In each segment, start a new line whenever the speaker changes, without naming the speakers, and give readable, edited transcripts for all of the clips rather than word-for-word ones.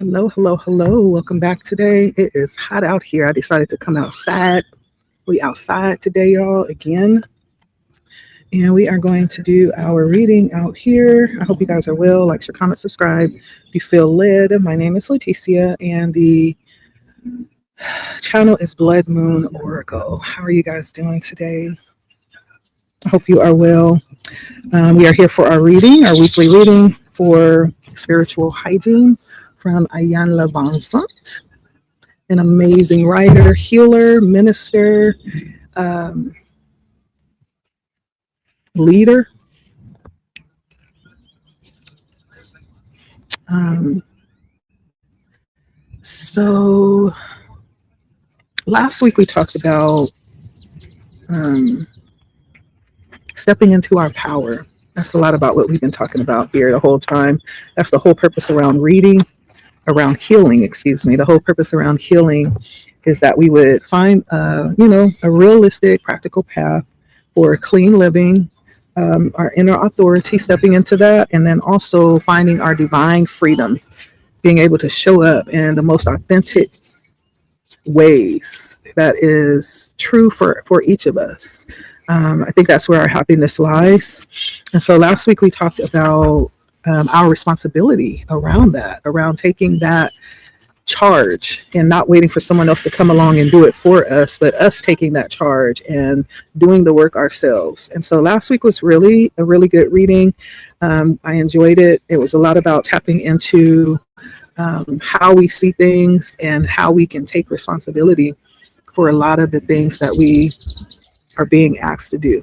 Hello, hello, hello. Welcome back today. It is hot out here. I decided to come outside. We outside today, y'all, again. And we are going to do our reading out here. I hope you guys are well. Like, share, comment, subscribe if you feel led. My name is Leticia, and the channel is Blood Moon Oracle. How are you guys doing today? I hope you are well. We are here for our reading, our weekly reading for spiritual hygiene from Ayanla Bonsant, an amazing writer, healer, minister, um, leader. Um, so last week we talked about um, stepping into our power. That's a lot about what we've been talking about here the whole time. That's the whole purpose around reading, around healing, excuse me. The whole purpose around healing is that we would find, a realistic, practical path for clean living, our inner authority, stepping into that, and then also finding our divine freedom, being able to show up in the most authentic ways that is true for each of us. I think that's where our happiness lies. And so last week we talked about our responsibility around that, around taking that charge and not waiting for someone else to come along and do it for us, but us taking that charge and doing the work ourselves. And so last week was really a really good reading. I enjoyed it. It was a lot about tapping into how we see things and how we can take responsibility for a lot of the things that we are being asked to do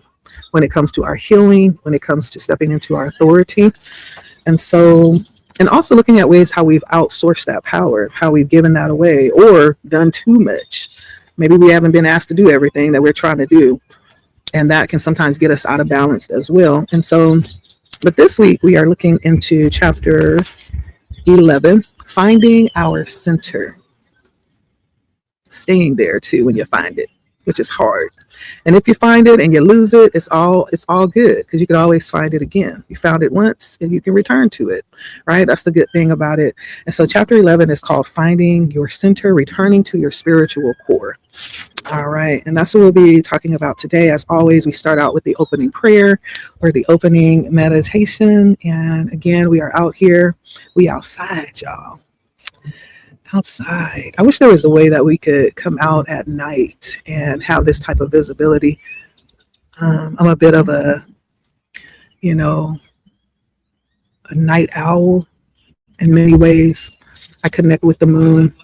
when it comes to our healing, when it comes to stepping into our authority. And so, and also looking at ways how we've outsourced that power, how we've given that away or done too much. Maybe we haven't been asked to do everything that we're trying to do. And that can sometimes get us out of balance as well. And so, but this week we are looking into chapter 11, finding our center, staying there too when you find it, which is hard. And if you find it and you lose it, it's all good, because you can always find it again. You found it once and you can return to it, right? That's the good thing about it. And so chapter 11 is called Finding Your Center, Returning to Your Spiritual Core. All right. And that's what we'll be talking about today. As always, we start out with the opening prayer or the opening meditation. And again, we are out here. We outside, y'all. Outside. I wish there was a way that we could come out at night and have this type of visibility. I'm a bit of a night owl in many ways. I connect with the moon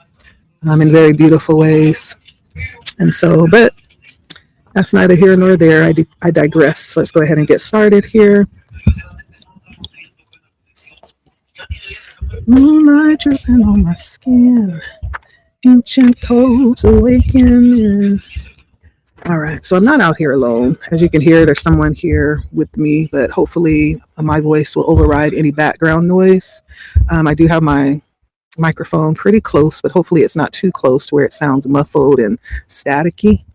in very beautiful ways. And so, but that's neither here nor there. I digress. Let's go ahead and get started here. Moonlight dripping on my skin, ancient codes awakening. All right, so I'm not out here alone. As you can hear, there's someone here with me, but hopefully my voice will override any background noise. I do have my microphone pretty close, but hopefully it's not too close to where it sounds muffled and staticky.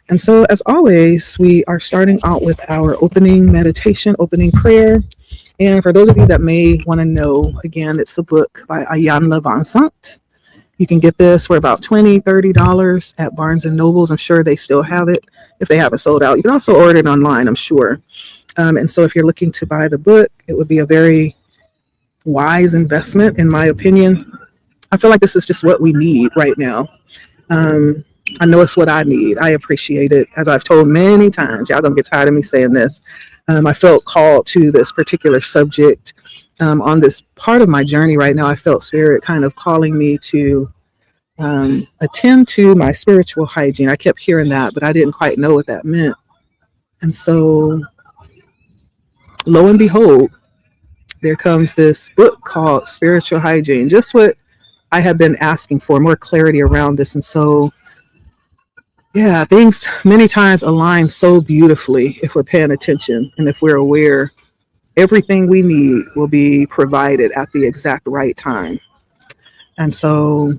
And so, as always, we are starting out with our opening meditation, opening prayer. And for those of you that may want to know, again, it's a book by Ayanla Bonsant. You can get this for about $20, $30 at Barnes and Nobles. I'm sure they still have it if they haven't sold out. You can also order it online, I'm sure. And so if you're looking to buy the book, it would be a very wise investment, in my opinion. I feel like this is just what we need right now. I know it's what I need. I appreciate it. As I've told many times, y'all gonna get tired of me saying this. I felt called to this particular subject on this part of my journey right now. I felt Spirit kind of calling me to attend to my spiritual hygiene. I kept hearing that, but I didn't quite know what that meant. And so, lo and behold, there comes this book called Spiritual Hygiene, just what I have been asking for, more clarity around this. And so, yeah, things many times align so beautifully if we're paying attention and if we're aware. Everything we need will be provided at the exact right time. And so,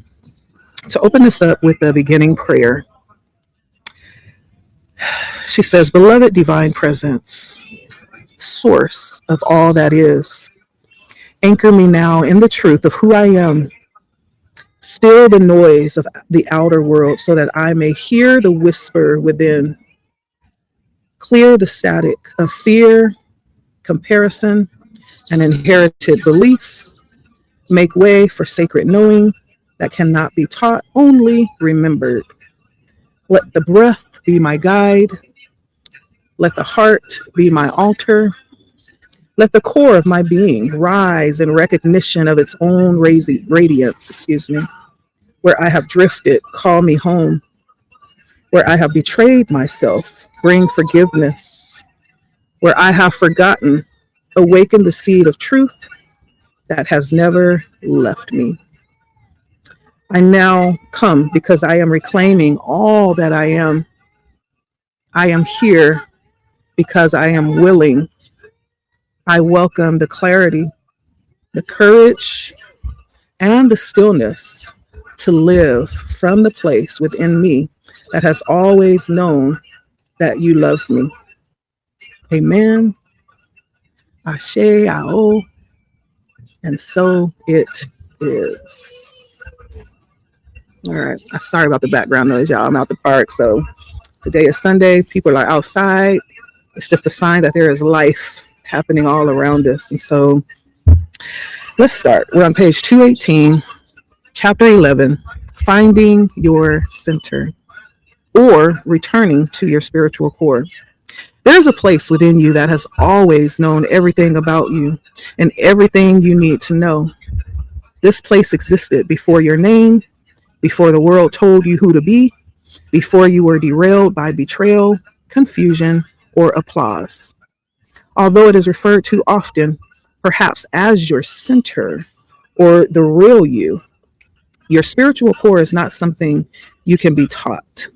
to open this up with the beginning prayer, she says, "Beloved divine presence, source of all that is, anchor me now in the truth of who I am Still the noise of the outer world so that I may hear the whisper within. Clear the static of fear, comparison, and inherited belief. Make way for sacred knowing that cannot be taught, only remembered. Let the breath be my guide. Let the heart be my altar. Let the core of my being rise in recognition of its own radiance, Where I have drifted, call me home. Where I have betrayed myself, bring forgiveness. Where I have forgotten, awaken the seed of truth that has never left me. I now come because I am reclaiming all that I am. I am here because I am willing. I welcome the clarity, the courage, and the stillness to live from the place within me that has always known that you love me. Amen. Ashe, Ao, and so it is. All right. I'm sorry about the background noise, y'all. I'm out the park. So today is Sunday. People are outside. It's just a sign that there is life happening all around us. And so let's start. We're on page 218, chapter 11, Finding Your Center, or Returning to Your Spiritual Core. There's a place within you that has always known everything about you and everything you need to know. This place existed before your name, before the world told you who to be, before you were derailed by betrayal, confusion, or applause. Although it is referred to often, perhaps as your center or the real you, your spiritual core is not something you can be taught,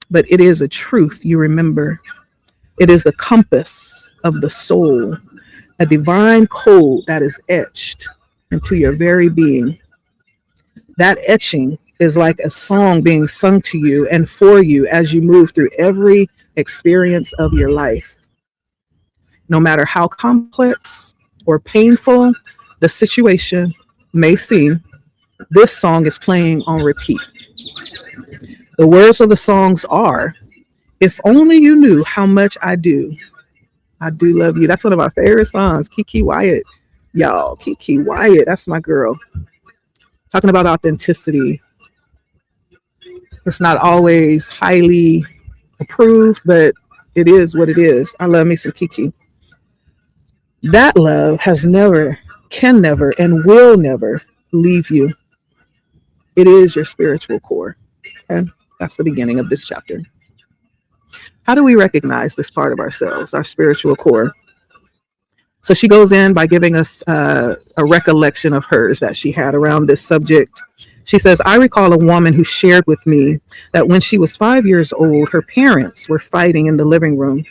but it is a truth you remember. It is the compass of the soul, a divine code that is etched into your very being. That etching is like a song being sung to you and for you as you move through every experience of your life. No matter how complex or painful the situation may seem, this song is playing on repeat. The words of the songs are, if only you knew how much I do love you. That's one of my favorite songs, Kiki Wyatt. Y'all, Kiki Wyatt, that's my girl. Talking about authenticity. It's not always highly approved, but it is what it is. I love me some Kiki. That love has never, can never, and will never leave you. It is your spiritual core. Okay? That's the beginning of this chapter. How do we recognize this part of ourselves, our spiritual core? So she goes in by giving us a recollection of hers that she had around this subject. She says, I recall a woman who shared with me that when she was 5 years old, her parents were fighting in the living room.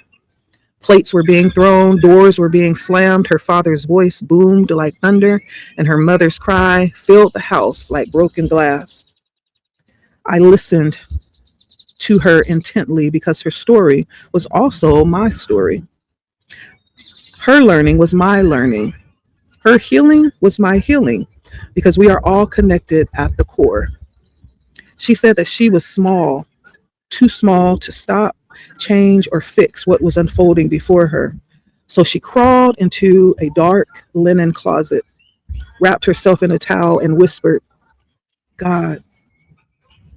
Plates were being thrown, doors were being slammed, her father's voice boomed like thunder, and her mother's cry filled the house like broken glass. I listened to her intently because her story was also my story. Her learning was my learning. Her healing was my healing because we are all connected at the core. She said that she was small, too small to stop, change, or fix what was unfolding before her. So she crawled into a dark linen closet, wrapped herself in a towel, and whispered, God,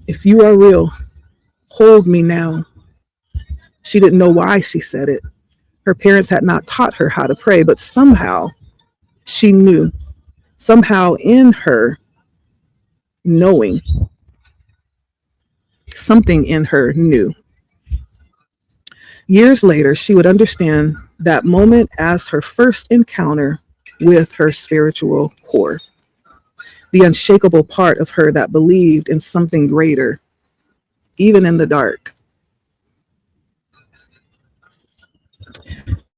if you are real, hold me now. She didn't know why she said it. Her parents had not taught her how to pray, but somehow she knew. Somehow in her knowing, something in her knew. Years later, she would understand that moment as her first encounter with her spiritual core, the unshakable part of her that believed in something greater, even in the dark.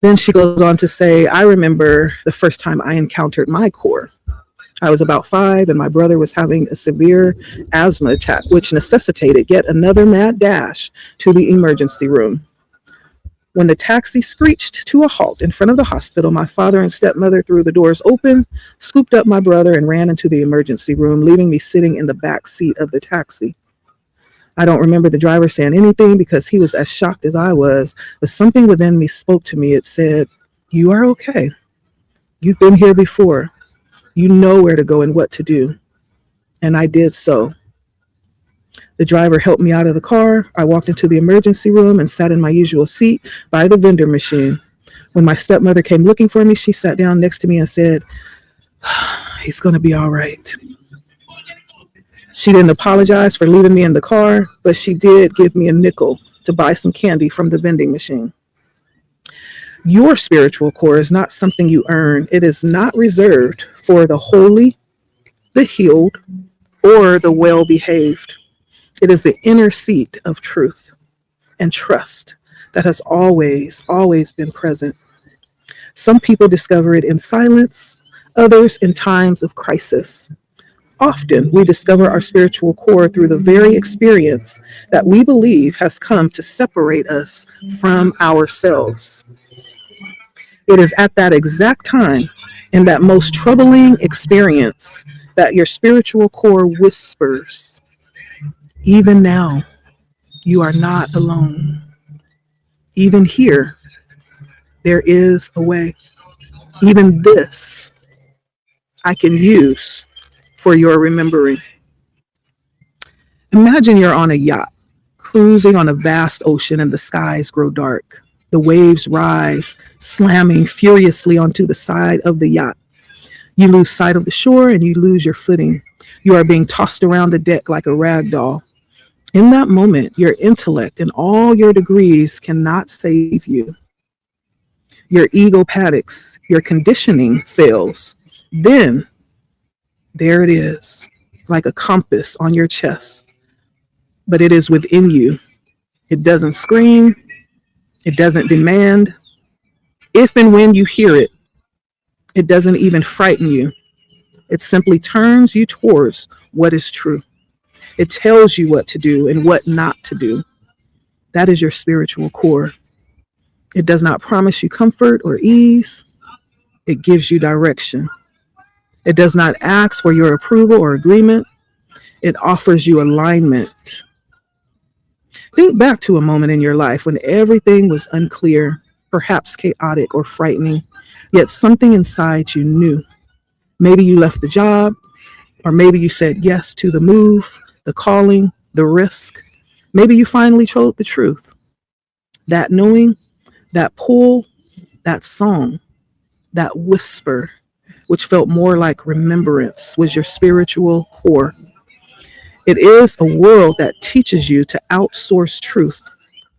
Then she goes on to say, I remember the first time I encountered my core. I was about 5 and my brother was having a severe asthma attack, which necessitated yet another mad dash to the emergency room. When the taxi screeched to a halt in front of the hospital, my father and stepmother threw the doors open, scooped up my brother, and ran into the emergency room, leaving me sitting in the back seat of the taxi. I don't remember the driver saying anything because he was as shocked as I was, but something within me spoke to me. It said, "You are okay. You've been here before. You know where to go and what to do." And I did so. The driver helped me out of the car. I walked into the emergency room and sat in my usual seat by the vendor machine. When my stepmother came looking for me, she sat down next to me and said, "He's going to be all right." She didn't apologize for leaving me in the car, but she did give me a nickel to buy some candy from the vending machine. Your spiritual core is not something you earn. It is not reserved for the holy, the healed, or the well-behaved. It is the inner seat of truth and trust that has always, always been present. Some people discover it in silence, others in times of crisis. Often, we discover our spiritual core through the very experience that we believe has come to separate us from ourselves. It is at that exact time, in that most troubling experience, that your spiritual core whispers, "Even now, you are not alone. Even here, there is a way. Even this, I can use for your remembering." Imagine you're on a yacht, cruising on a vast ocean, and the skies grow dark. The waves rise, slamming furiously onto the side of the yacht. You lose sight of the shore and you lose your footing. You are being tossed around the deck like a rag doll. In that moment, your intellect and all your degrees cannot save you. Your ego panics, your conditioning fails. Then, there it is, like a compass on your chest. But it is within you. It doesn't scream. It doesn't demand. If and when you hear it, it doesn't even frighten you. It simply turns you towards what is true. It tells you what to do and what not to do. That is your spiritual core. It does not promise you comfort or ease. It gives you direction. It does not ask for your approval or agreement. It offers you alignment. Think back to a moment in your life when everything was unclear, perhaps chaotic or frightening, yet something inside you knew. Maybe you left the job, or maybe you said yes to the move, the calling, the risk. Maybe you finally told the truth. That knowing, that pull, that song, that whisper, which felt more like remembrance, was your spiritual core. It is a world that teaches you to outsource truth,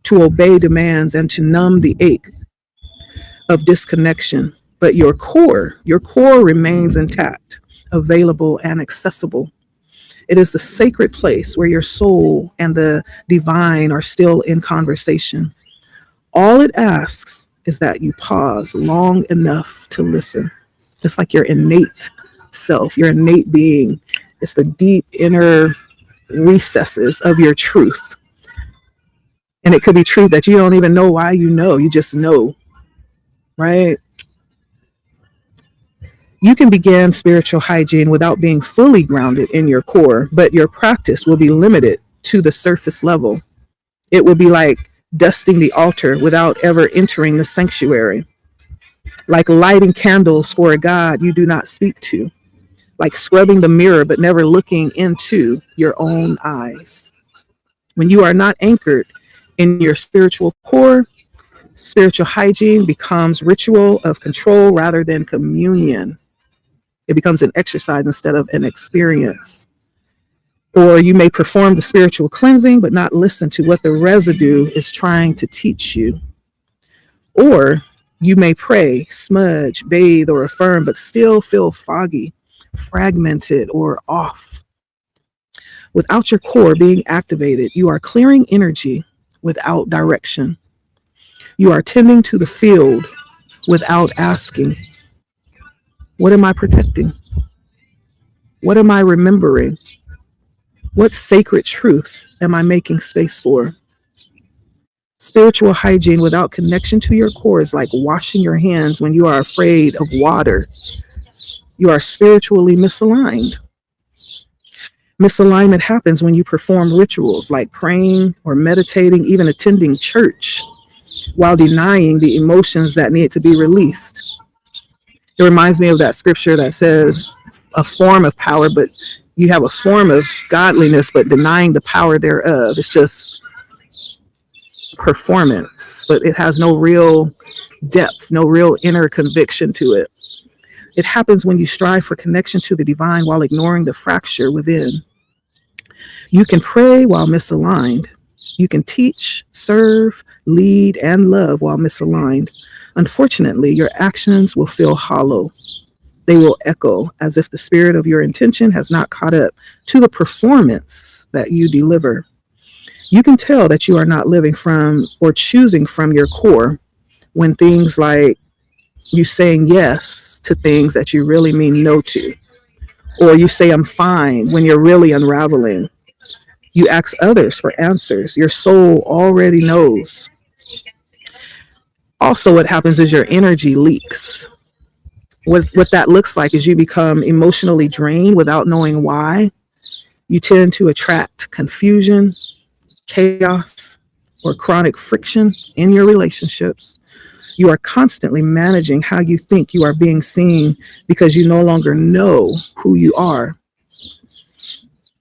to obey demands, and to numb the ache of disconnection. But your core remains intact, available, and accessible. It is the sacred place where your soul and the divine are still in conversation. All it asks is that you pause long enough to listen. It's like your innate self, your innate being. It's the deep inner recesses of your truth. And it could be truth that you don't even know why you know. You just know, right? You can begin spiritual hygiene without being fully grounded in your core, but your practice will be limited to the surface level. It will be like dusting the altar without ever entering the sanctuary, like lighting candles for a God you do not speak to, like scrubbing the mirror but never looking into your own eyes. When you are not anchored in your spiritual core, spiritual hygiene becomes ritual of control rather than communion. It becomes an exercise instead of an experience. Or you may perform the spiritual cleansing, but not listen to what the residue is trying to teach you. Or you may pray, smudge, bathe, or affirm, but still feel foggy, fragmented, or off. Without your core being activated, you are clearing energy without direction. You are tending to the field without asking, what am I protecting? What am I remembering? What sacred truth am I making space for? Spiritual hygiene without connection to your core is like washing your hands when you are afraid of water. You are spiritually misaligned. Misalignment happens when you perform rituals like praying or meditating, even attending church, while denying the emotions that need to be released. It reminds me of that scripture that says a form of power, but you have a form of godliness, but denying the power thereof. It's just performance, but it has no real depth, no real inner conviction to it. It happens when you strive for connection to the divine while ignoring the fracture within. You can pray while misaligned. You can teach, serve, lead, and love while misaligned. Unfortunately, your actions will feel hollow. They will echo as if the spirit of your intention has not caught up to the performance that you deliver. You can tell that you are not living from or choosing from your core when things like you saying yes to things that you really mean no to, or you say I'm fine when you're really unraveling. You ask others for answers. Your soul already knows. Also, what happens is your energy leaks. What that looks like is you become emotionally drained without knowing why. You tend to attract confusion, chaos, or chronic friction in your relationships. You are constantly managing how you think you are being seen because you no longer know who you are.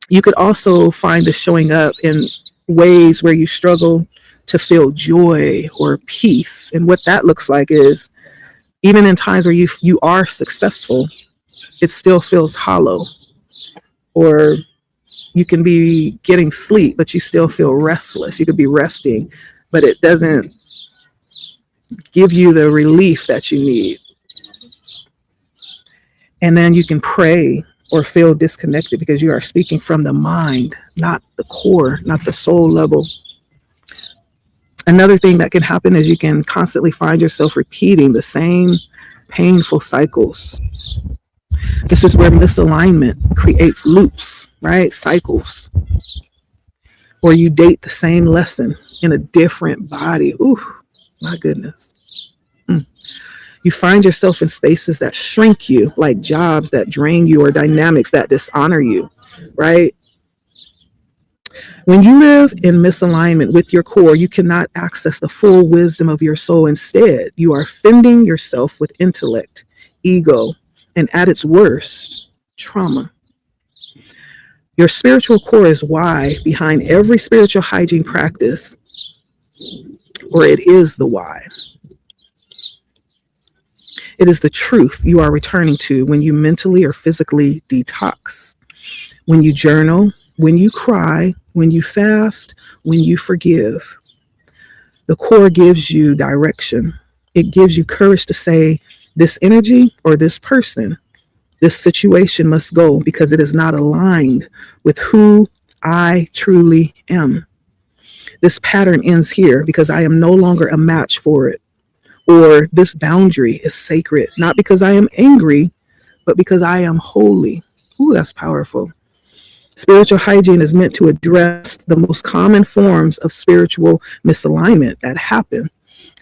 You could also find this showing up in ways where you struggle to feel joy or peace. And what that looks like is even in times where you are successful, it still feels hollow. Or you can be getting sleep, but you still feel restless. You could be resting, but it doesn't give you the relief that you need. And then you can pray or feel disconnected because you are speaking from the mind, not the core, not the soul level. Another thing that can happen is you can constantly find yourself repeating the same painful cycles. This is where misalignment creates loops, right? Cycles. Or you date the same lesson in a different body. Ooh, my goodness. You find yourself in spaces that shrink you, like jobs that drain you or dynamics that dishonor you, right? When you live in misalignment with your core, you cannot access the full wisdom of your soul. Instead, you are fending yourself with intellect, ego, and at its worst, trauma. Your spiritual core is why behind every spiritual hygiene practice, or it is the why. It is the truth you are returning to when you mentally or physically detox, when you journal, when you cry, when you fast, when you forgive. The core gives you direction. It gives you courage to say, this energy or this person, this situation must go because it is not aligned with who I truly am. This pattern ends here because I am no longer a match for it. Or this boundary is sacred, not because I am angry, but because I am holy. Ooh, that's powerful. Spiritual hygiene is meant to address the most common forms of spiritual misalignment that happen.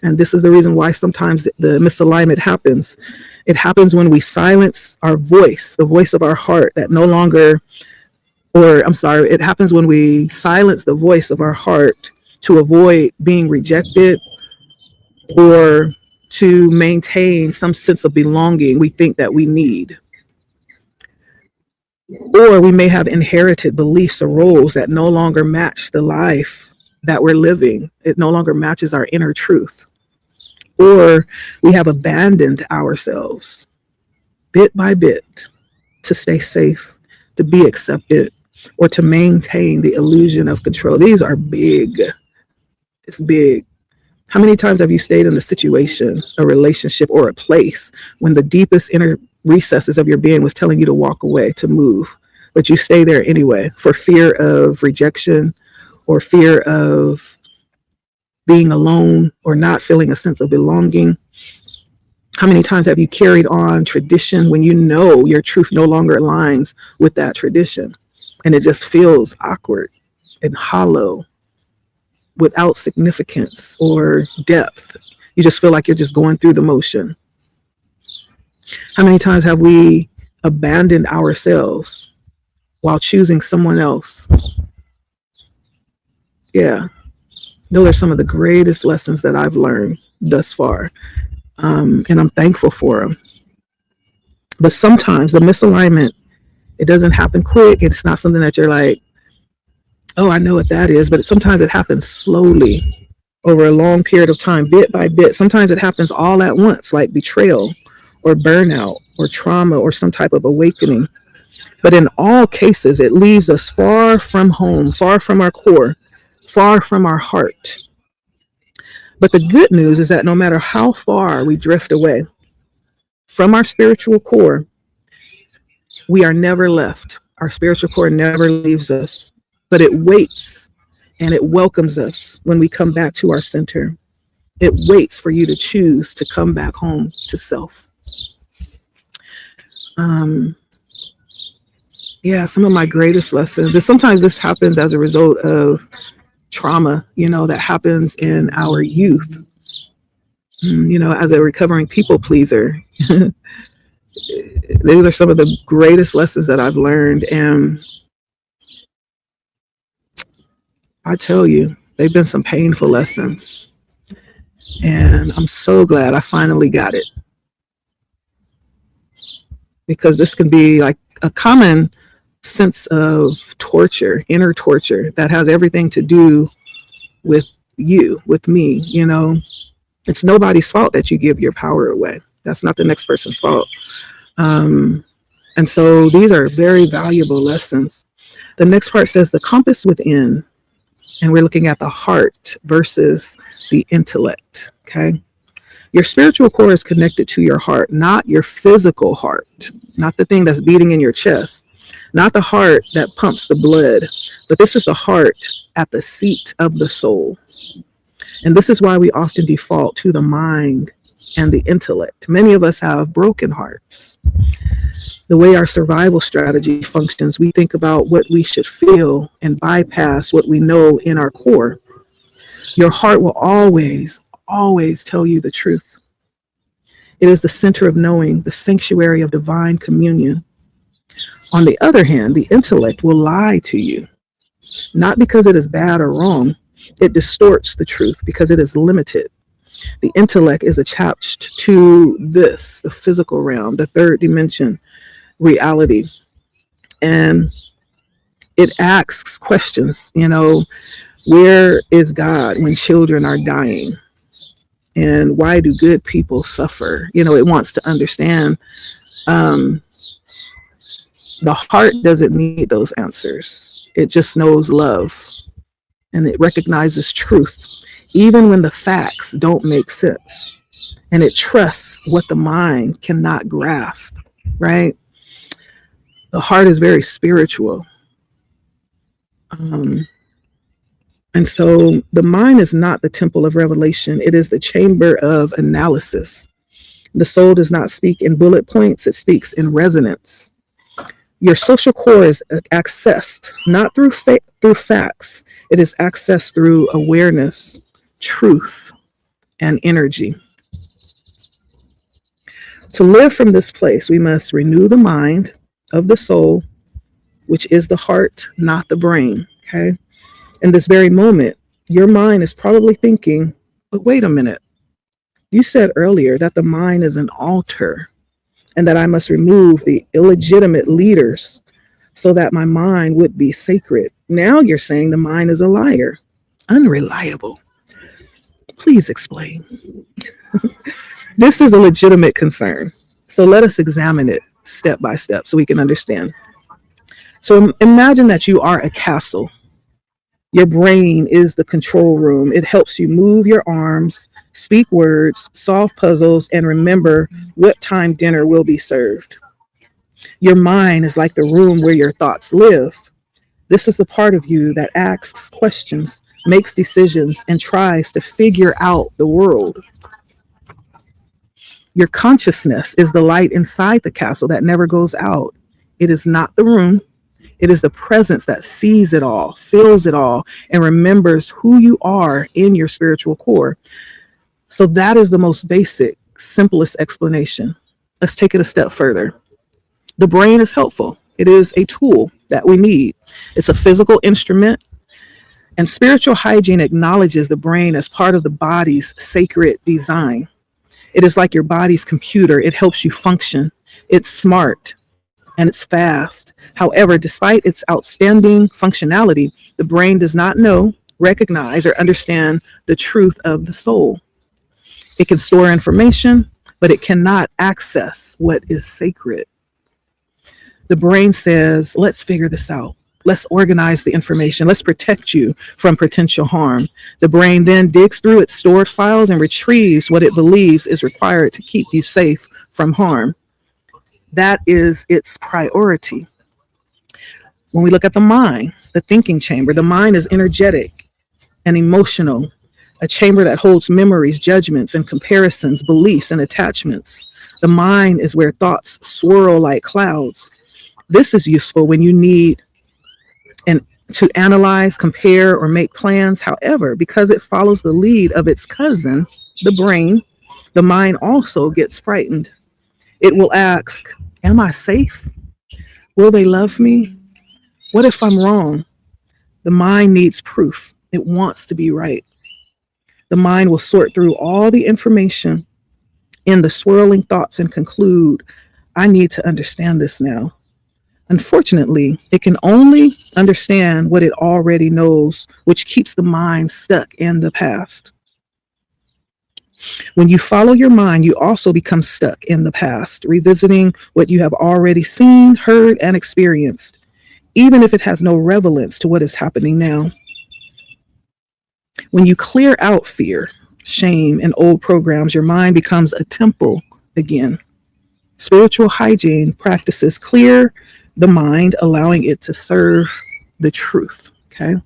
And this is the reason why sometimes the misalignment happens. It happens when we silence our voice, the voice of our heart that no longer, it happens when we silence the voice of our heart to avoid being rejected or to maintain some sense of belonging we think that we need. Or we may have inherited beliefs or roles that no longer match the life that we're living. It no longer matches our inner truth. Or we have abandoned ourselves bit by bit to stay safe, to be accepted, or to maintain the illusion of control. These are big. It's big. How many times have you stayed in a situation, a relationship, or a place when the deepest inner recesses of your being was telling you to walk away, to move, but you stay there anyway for fear of rejection or fear of being alone or not feeling a sense of belonging? How many times have you carried on tradition when you know your truth no longer aligns with that tradition and it just feels awkward and hollow? without significance or depth. You just feel like you're just going through the motion. How many times have we abandoned ourselves while choosing someone else? Yeah, those are some of the greatest lessons that I've learned thus far. And I'm thankful for them. But sometimes the misalignment, it doesn't happen quick. It's not something that you're like, oh, I know what that is. But sometimes it happens slowly over a long period of time, bit by bit. Sometimes it happens all at once, like betrayal or burnout or trauma or some type of awakening. But in all cases, it leaves us far from home, far from our core, far from our heart. But the good news is that no matter how far we drift away from our spiritual core, we are never left. Our spiritual core never leaves us, but it waits and it welcomes us when we come back to our center. It waits for you to choose to come back home to self. Some of my greatest lessons, and sometimes this happens as a result of trauma, that happens in our youth. As a recovering people pleaser, these are some of the greatest lessons that I've learned. And I tell you, they've been some painful lessons. And I'm so glad I finally got it. Because this can be like a common sense of torture, inner torture, that has everything to do with you, with me. It's nobody's fault that you give your power away. That's not the next person's fault. And so these are very valuable lessons. The next part says the compass within, and we're looking at the heart versus the intellect. Okay. Your spiritual core is connected to your heart, not your physical heart, not the thing that's beating in your chest, not the heart that pumps the blood, but this is the heart at the seat of the soul. And this is why we often default to the mind and the intellect. Many of us have broken hearts. The way our survival strategy functions, we think about what we should feel and bypass what we know in our core. Your heart will always tell you the truth. It is the center of knowing, the sanctuary of divine communion. On the other hand, the intellect will lie to you, not because it is bad or wrong. It distorts the truth because it is limited. The intellect is attached to this, the physical realm, the third dimension, reality. And it asks questions, where is God when children are dying? And why do good people suffer? It wants to understand. The heart doesn't need those answers. It just knows love. And it recognizes truth, even when the facts don't make sense. And it trusts what the mind cannot grasp, right? The heart is very spiritual. And so the mind is not the temple of revelation. It is the chamber of analysis. The soul does not speak in bullet points. It speaks in resonance. Your social core is accessed not through facts. It is accessed through awareness, truth, and energy. To live from this place, we must renew the mind of the soul, which is the heart, not the brain. Okay. In this very moment, your mind is probably thinking, but wait a minute. You said earlier that the mind is an altar and that I must remove the illegitimate leaders so that my mind would be sacred. Now you're saying the mind is a liar, unreliable. Please explain. This is a legitimate concern. So let us examine it step by step so we can understand. So imagine that you are a castle. Your brain is the control room. It helps you move your arms, speak words, solve puzzles, and remember what time dinner will be served. Your mind is like the room where your thoughts live. This is the part of you that asks questions, makes decisions, and tries to figure out the world. Your consciousness is the light inside the castle that never goes out. It is not the room. It is the presence that sees it all, feels it all, and remembers who you are in your spiritual core. So that is the most basic, simplest explanation. Let's take it a step further. The brain is helpful. It is a tool that we need. It's a physical instrument, and spiritual hygiene acknowledges the brain as part of the body's sacred design. It is like your body's computer. It helps you function. It's smart and it's fast. However, despite its outstanding functionality, the brain does not know, recognize, or understand the truth of the soul. It can store information, but it cannot access what is sacred. The brain says, let's figure this out. Let's organize the information. Let's protect you from potential harm. The brain then digs through its stored files and retrieves what it believes is required to keep you safe from harm. That is its priority. When we look at the mind, the thinking chamber, the mind is energetic and emotional, a chamber that holds memories, judgments, and comparisons, beliefs, and attachments. The mind is where thoughts swirl like clouds. This is useful when you need to analyze, compare, or make plans. However, because it follows the lead of its cousin, the brain, the mind also gets frightened. It will ask, am I safe? Will they love me? What if I'm wrong? The mind needs proof. It wants to be right. The mind will sort through all the information in the swirling thoughts and conclude, I need to understand this now. Unfortunately, it can only understand what it already knows, which keeps the mind stuck in the past. When you follow your mind, you also become stuck in the past, revisiting what you have already seen, heard, and experienced, even if it has no relevance to what is happening now. When you clear out fear, shame, and old programs, your mind becomes a temple again. Spiritual hygiene practices clear the mind, allowing it to serve the truth. Okay. And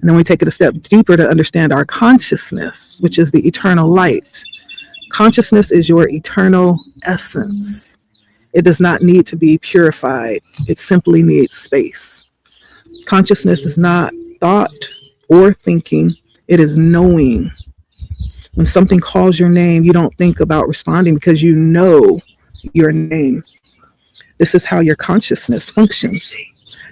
then we take it a step deeper to understand our consciousness, which is the eternal light. Consciousness is your eternal essence. It does not need to be purified. It simply needs space. Consciousness is not thought or thinking. It is knowing. When something calls your name, you don't think about responding because you know your name. This is how your consciousness functions.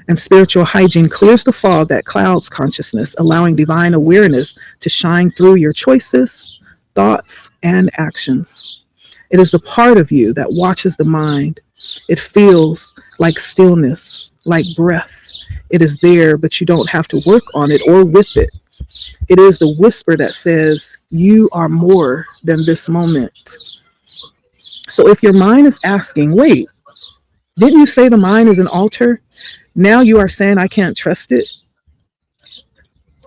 And spiritual hygiene clears the fog that clouds consciousness, allowing divine awareness to shine through your choices, thoughts, and actions. It is the part of you that watches the mind. It feels like stillness, like breath. It is there, but you don't have to work on it or with it. It is the whisper that says, you are more than this moment. So if your mind is asking, wait, didn't you say the mind is an altar? Now you are saying I can't trust it.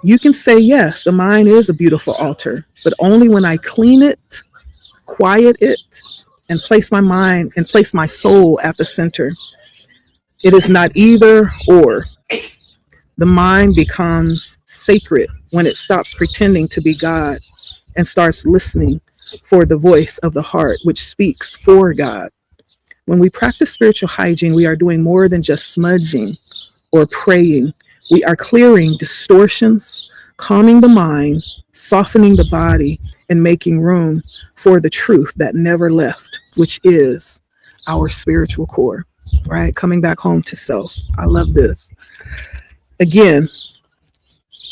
You can say, yes, the mind is a beautiful altar, but only when I clean it, quiet it, and place my mind and place my soul at the center. It is not either or. The mind becomes sacred when it stops pretending to be God and starts listening for the voice of the heart, which speaks for God. When we practice spiritual hygiene, we are doing more than just smudging or praying. We are clearing distortions, calming the mind, softening the body, and making room for the truth that never left, which is our spiritual core, right? Coming back home to self. I love this. Again,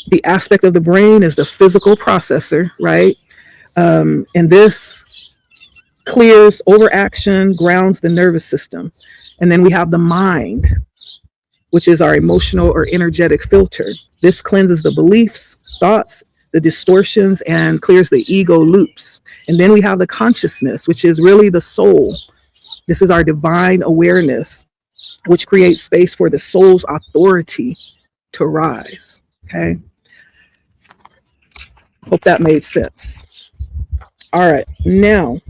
the aspect of the brain is the physical processor, right? And this clears overaction, grounds the nervous system. And then we have the mind, which is our emotional or energetic filter. This cleanses the beliefs, thoughts, the distortions, and clears the ego loops. And then we have the consciousness, which is really the soul. This is our divine awareness, which creates space for the soul's authority to rise. Okay. Hope that made sense. All right. Now,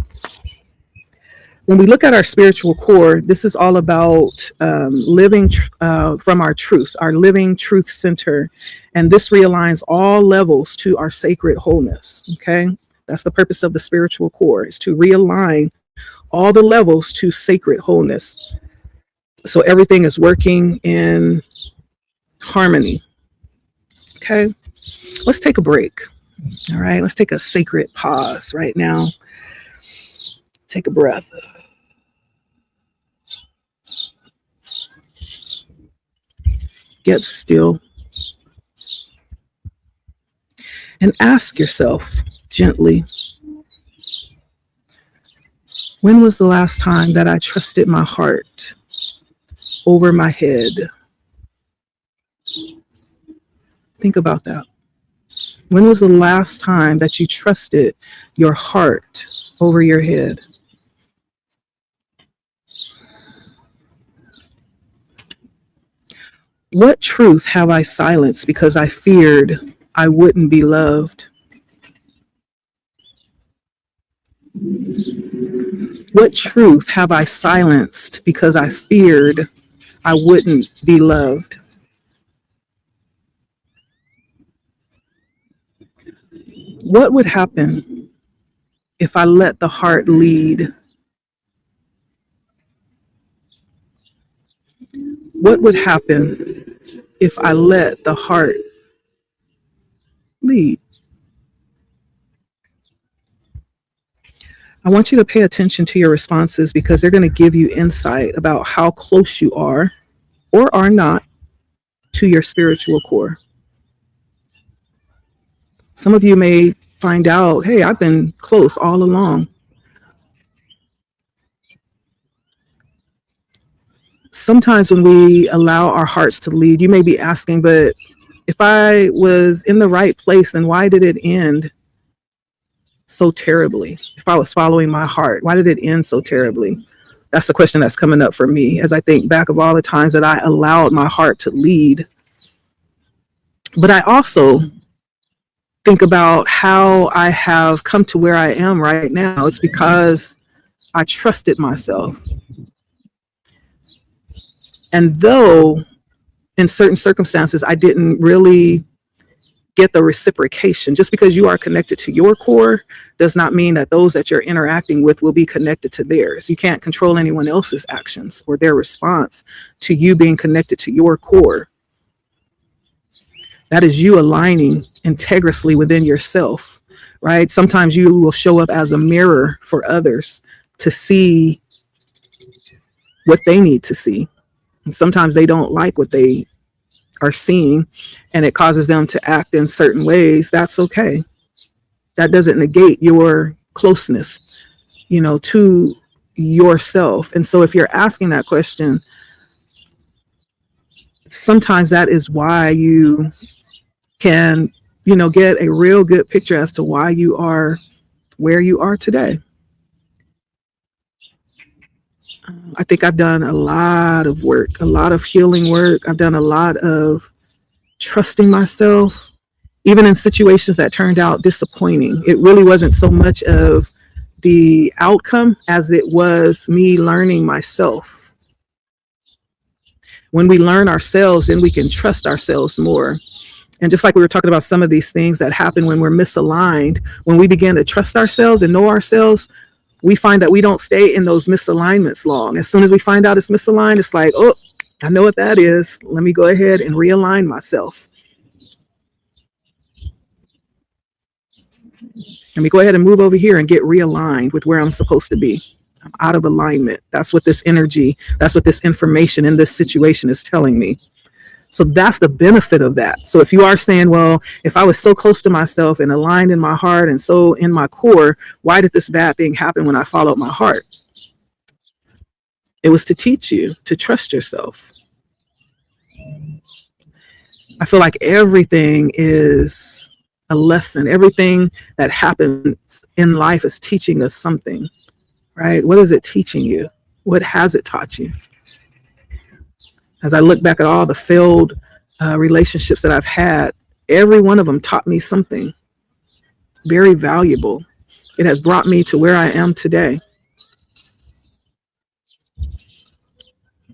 when we look at our spiritual core, this is all about living from our truth, our living truth center. And this realigns all levels to our sacred wholeness. Okay. That's the purpose of the spiritual core, is to realign all the levels to sacred wholeness. So everything is working in harmony. Okay. Let's take a break. All right. Let's take a sacred pause right now. Take a breath. Get still. And ask yourself gently, when was the last time that I trusted my heart over my head? Think about that. When was the last time that you trusted your heart over your head? What truth have I silenced because I feared I wouldn't be loved? What truth have I silenced because I feared I wouldn't be loved? What would happen if I let the heart lead? What would happen if I let the heart lead? I want you to pay attention to your responses because they're going to give you insight about how close you are or are not to your spiritual core. Some of you may find out, hey, I've been close all along. Sometimes when we allow our hearts to lead, you may be asking, but if I was in the right place, then why did it end so terribly? If I was following my heart, why did it end so terribly? That's the question that's coming up for me as I think back of all the times that I allowed my heart to lead. But I also think about how I have come to where I am right now. It's because I trusted myself. And though in certain circumstances, I didn't really get the reciprocation, just because you are connected to your core does not mean that those that you're interacting with will be connected to theirs. You can't control anyone else's actions or their response to you being connected to your core. That is you aligning integrally within yourself, right? Sometimes you will show up as a mirror for others to see what they need to see. And sometimes they don't like what they are seeing and it causes them to act in certain ways. That's okay. That doesn't negate your closeness, to yourself. And so if you're asking that question, sometimes that is why you can, get a real good picture as to why you are where you are today. I think I've done a lot of work, a lot of healing work. I've done a lot of trusting myself, even in situations that turned out disappointing. It really wasn't so much of the outcome as it was me learning myself. When we learn ourselves, then we can trust ourselves more. And just like we were talking about some of these things that happen when we're misaligned, when we begin to trust ourselves and know ourselves, we find that we don't stay in those misalignments long. As soon as we find out it's misaligned, it's like, oh, I know what that is. Let me go ahead and realign myself. Let me go ahead and move over here and get realigned with where I'm supposed to be. I'm out of alignment. That's what this energy, that's what this information in this situation is telling me. So that's the benefit of that. So if you are saying, well, if I was so close to myself and aligned in my heart and so in my core, why did this bad thing happen when I followed my heart? It was to teach you to trust yourself. I feel like everything is a lesson. Everything that happens in life is teaching us something, right? What is it teaching you? What has it taught you? As I look back at all the failed relationships that I've had, every one of them taught me something very valuable. It has brought me to where I am today.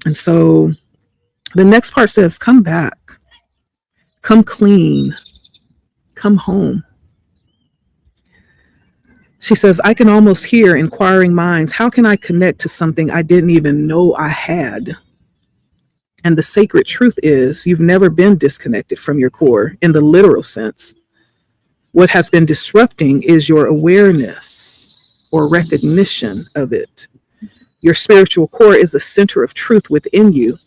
And so the next part says, come back, come clean, come home. She says, I can almost hear inquiring minds. How can I connect to something I didn't even know I had? And the sacred truth is you've never been disconnected from your core in the literal sense. What has been disrupting is your awareness or recognition of it. Your spiritual core is the center of truth within you.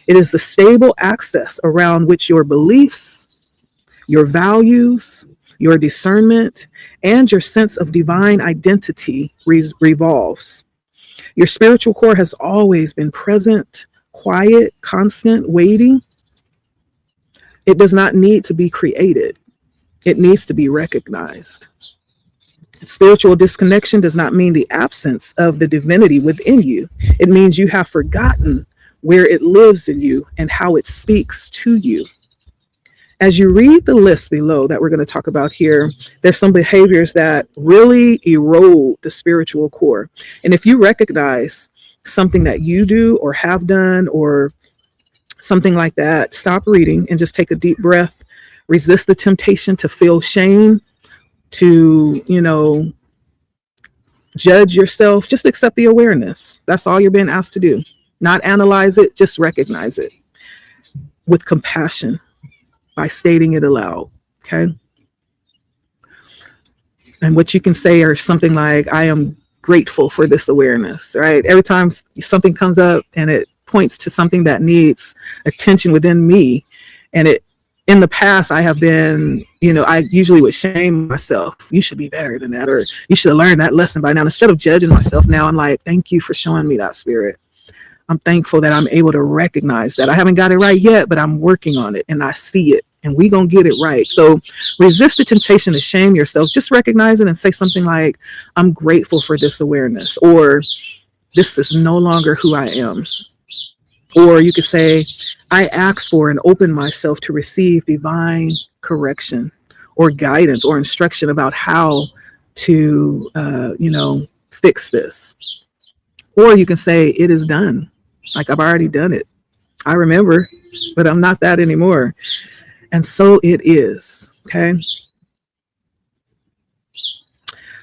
It is the stable axis around which your beliefs, your values, your discernment, and your sense of divine identity revolves. Your spiritual core has always been present, quiet, constant, waiting. It does not need to be created. It needs to be recognized. Spiritual disconnection does not mean the absence of the divinity within you. It means you have forgotten where it lives in you and how it speaks to you. As you read the list below that we're going to talk about here, there's some behaviors that really erode the spiritual core. And if you recognize something that you do or have done or something like that, stop reading and just take a deep breath. Resist the temptation to feel shame, to, judge yourself. Just accept the awareness. That's all you're being asked to do. Not analyze it, just recognize it with compassion by stating it aloud. Okay. And what you can say are something like, I am grateful for this awareness, right? Every time something comes up and it points to something that needs attention within me, and in the past, I have been, I usually would shame myself. You should be better than that, or you should have learned that lesson by now. Instead of judging myself now, I'm like, thank you for showing me that, Spirit. I'm thankful that I'm able to recognize that. I haven't got it right yet, but I'm working on it and I see it, and we gonna get it right. So resist the temptation to shame yourself. Just recognize it and say something like, I'm grateful for this awareness, or this is no longer who I am. Or you could say, I ask for and open myself to receive divine correction or guidance or instruction about how to, fix this. Or you can say, it is done. Like, I've already done it. I remember, but I'm not that anymore. And so it is. Okay.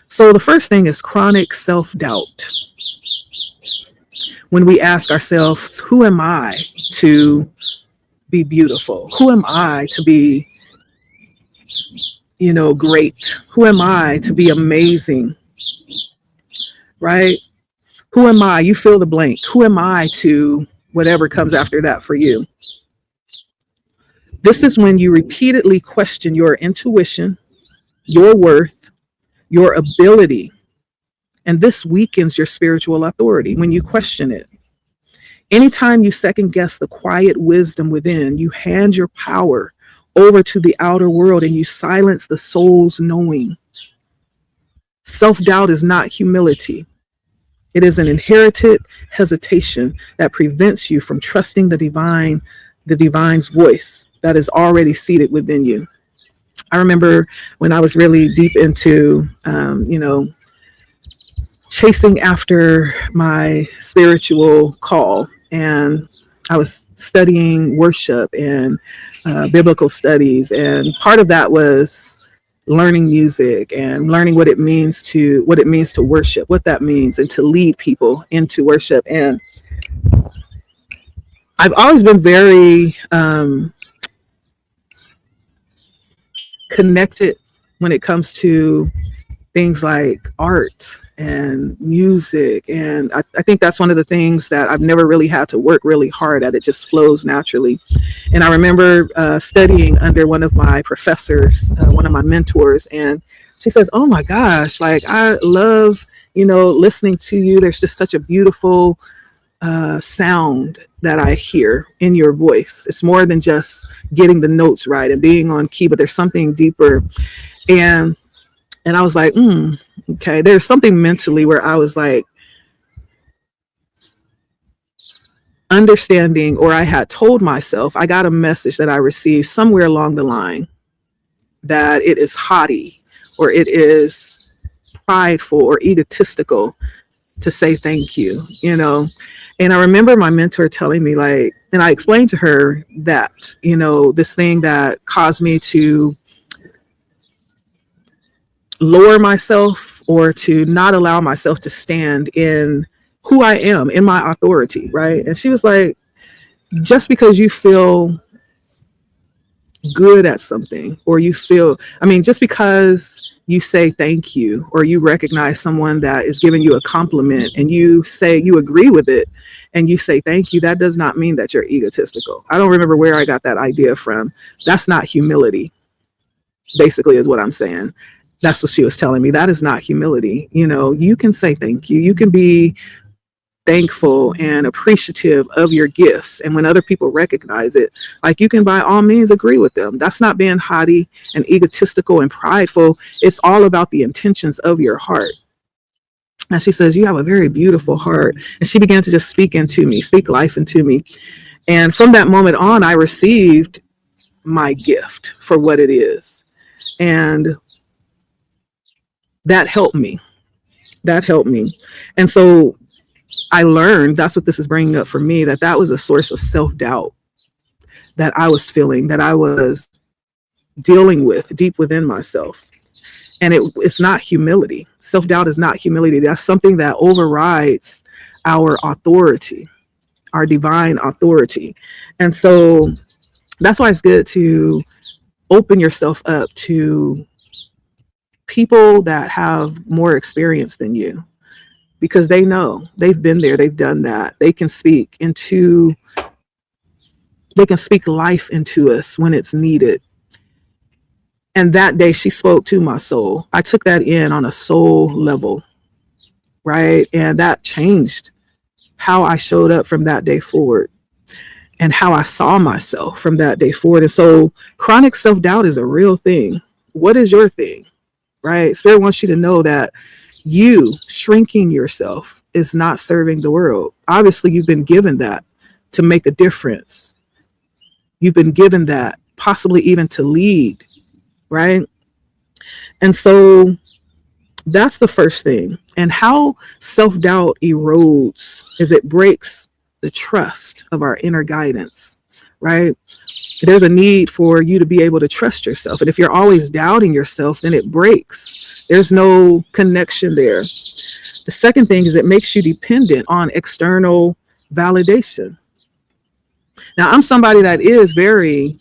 So the first thing is chronic self-doubt. When we ask ourselves, who am I to be beautiful? Who am I to be, great? Who am I to be amazing? Right? Who am I? You fill the blank. Who am I to whatever comes after that for you? This is when you repeatedly question your intuition, your worth, your ability. And this weakens your spiritual authority when you question it. Anytime you second guess the quiet wisdom within, you hand your power over to the outer world and you silence the soul's knowing. Self-doubt is not humility. It is an inherited hesitation that prevents you from trusting the divine's voice that is already seated within you. I remember when I was really deep into, chasing after my spiritual call, and I was studying worship and biblical studies, and part of that was learning music and learning what it means to worship, what that means, and to lead people into worship. And I've always been very connected when it comes to things like art and music. And I think that's one of the things that I've never really had to work really hard at. It just flows naturally. And I remember studying under one of my professors, one of my mentors, and she says, oh my gosh, like, I love, listening to you. There's just such a beautiful sound that I hear in your voice. It's more than just getting the notes right and being on key, but there's something deeper. And I was like, okay, there's something mentally where I was like understanding, or I had told myself, I got a message that I received somewhere along the line that it is haughty or it is prideful or egotistical to say thank you, And I remember my mentor telling me, like, and I explained to her that, this thing that caused me to lower myself or to not allow myself to stand in who I am, in my authority, right? And she was like, just because you feel good at something, or you feel, I mean, just because you say thank you, or you recognize someone that is giving you a compliment and you say you agree with it and you say thank you, that does not mean that you're egotistical. I don't remember where I got that idea from. That's not humility, basically, is what I'm saying. That's what she was telling me. That is not humility. You know, you can say thank you. You can be thankful and appreciative of your gifts. And when other people recognize it, like, you can by all means agree with them. That's not being haughty and egotistical and prideful. It's all about the intentions of your heart. And she says, you have a very beautiful heart. And she began to just speak into me, speak life into me. And from that moment on, I received my gift for what it is. And that helped me. That helped me. And so I learned, that's what this is bringing up for me, that was a source of self-doubt that I was feeling, that I was dealing with deep within myself. And it's not humility. Self-doubt is not humility. That's something that overrides our authority, our divine authority. And so that's why it's good to open yourself up to people that have more experience than you, because they know, they've been there, they've done that. They can speak life into us when it's needed. And that day she spoke to my soul. I took that in on a soul level, right? And that changed how I showed up from that day forward and how I saw myself from that day forward. And so chronic self-doubt is a real thing. What is your thing, right? Spirit wants you to know that you shrinking yourself is not serving the world. Obviously, you've been given that to make a difference. You've been given that possibly even to lead, right? And so that's the first thing. And how self-doubt erodes is it breaks the trust of our inner guidance, right? There's a need for you to be able to trust yourself. And if you're always doubting yourself, then it breaks. There's no connection there. The second thing is it makes you dependent on external validation. Now, I'm somebody that is very,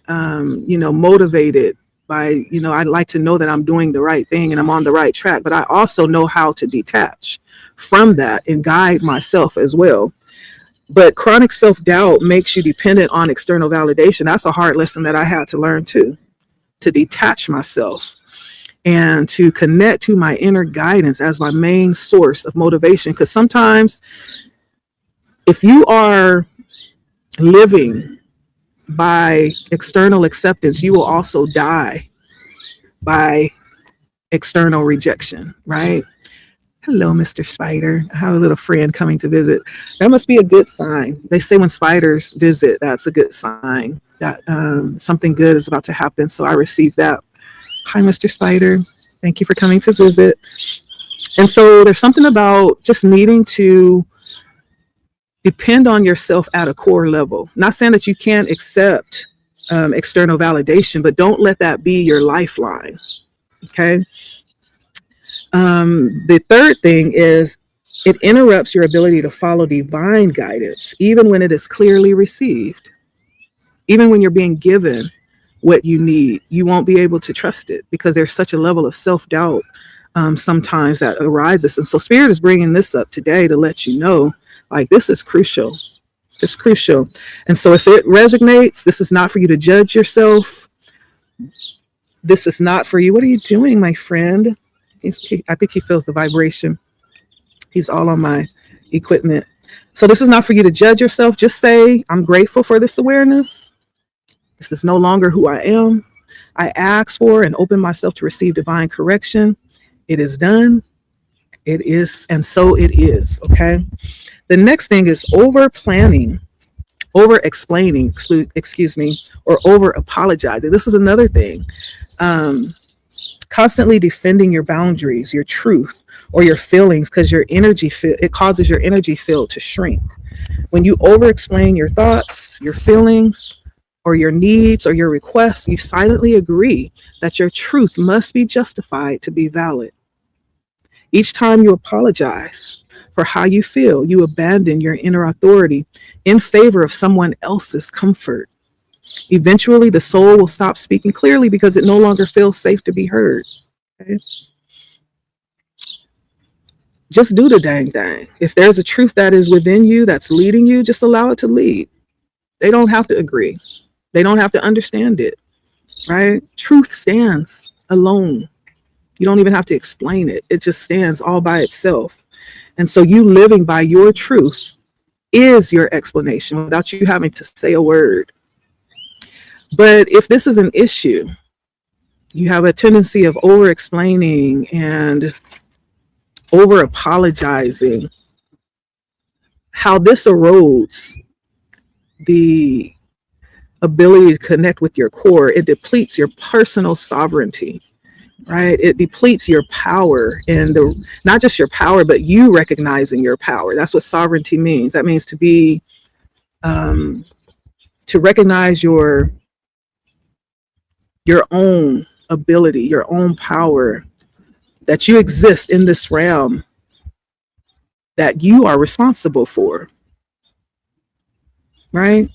motivated by, I'd like to know that I'm doing the right thing and I'm on the right track, but I also know how to detach from that and guide myself as well. But chronic self-doubt makes you dependent on external validation. That's a hard lesson that I had to learn too, to detach myself and to connect to my inner guidance as my main source of motivation. Because sometimes if you are living by external acceptance, you will also die by external rejection, right? Hello, Mr. Spider. I have a little friend coming to visit. That must be a good sign. They say when spiders visit, that's a good sign that something good is about to happen. So I received that. Hi, Mr. Spider. Thank you for coming to visit. And so there's something about just needing to depend on yourself at a core level. Not saying that you can't accept external validation, but don't let that be your lifeline. Okay. The third thing is it interrupts your ability to follow divine guidance, even when it is clearly received. Even when you're being given what you need, you won't be able to trust it because there's such a level of self-doubt sometimes that arises. And so Spirit is bringing this up today to let you know, like, this is crucial. It's crucial. And so if it resonates, this is not for you to judge yourself. This is not for you. What are you doing, my friend? I think he feels the vibration. He's all on my equipment. So this is not for you to judge yourself. Just say, I'm grateful for this awareness. This is no longer who I am. I ask for and open myself to receive divine correction. It is done. It is, and so it is. Okay. The next thing is over planning, over explaining, or over apologizing. This is another thing. Constantly defending your boundaries, your truth, or your feelings, because it causes your energy field to shrink. When you over explain your thoughts, your feelings, or your needs or your requests, you silently agree that your truth must be justified to be valid. Each time you apologize, for how you feel. You abandon your inner authority in favor of someone else's comfort. Eventually, the soul will stop speaking clearly because it no longer feels safe to be heard. Okay? Just do the dang thing. If there's a truth that is within you that's leading you, just allow it to lead. They don't have to agree. They don't have to understand it, right? Truth stands alone. You don't even have to explain it. It just stands all by itself. And so you living by your truth is your explanation without you having to say a word. But if this is an issue, you have a tendency of over explaining and over apologizing. How this erodes the ability to connect with your core, it depletes your personal sovereignty, right? It depletes your power, and not just your power, but you recognizing your power. That's what sovereignty means. That means to be, to recognize your own ability, your own power, that you exist in this realm that you are responsible for, right?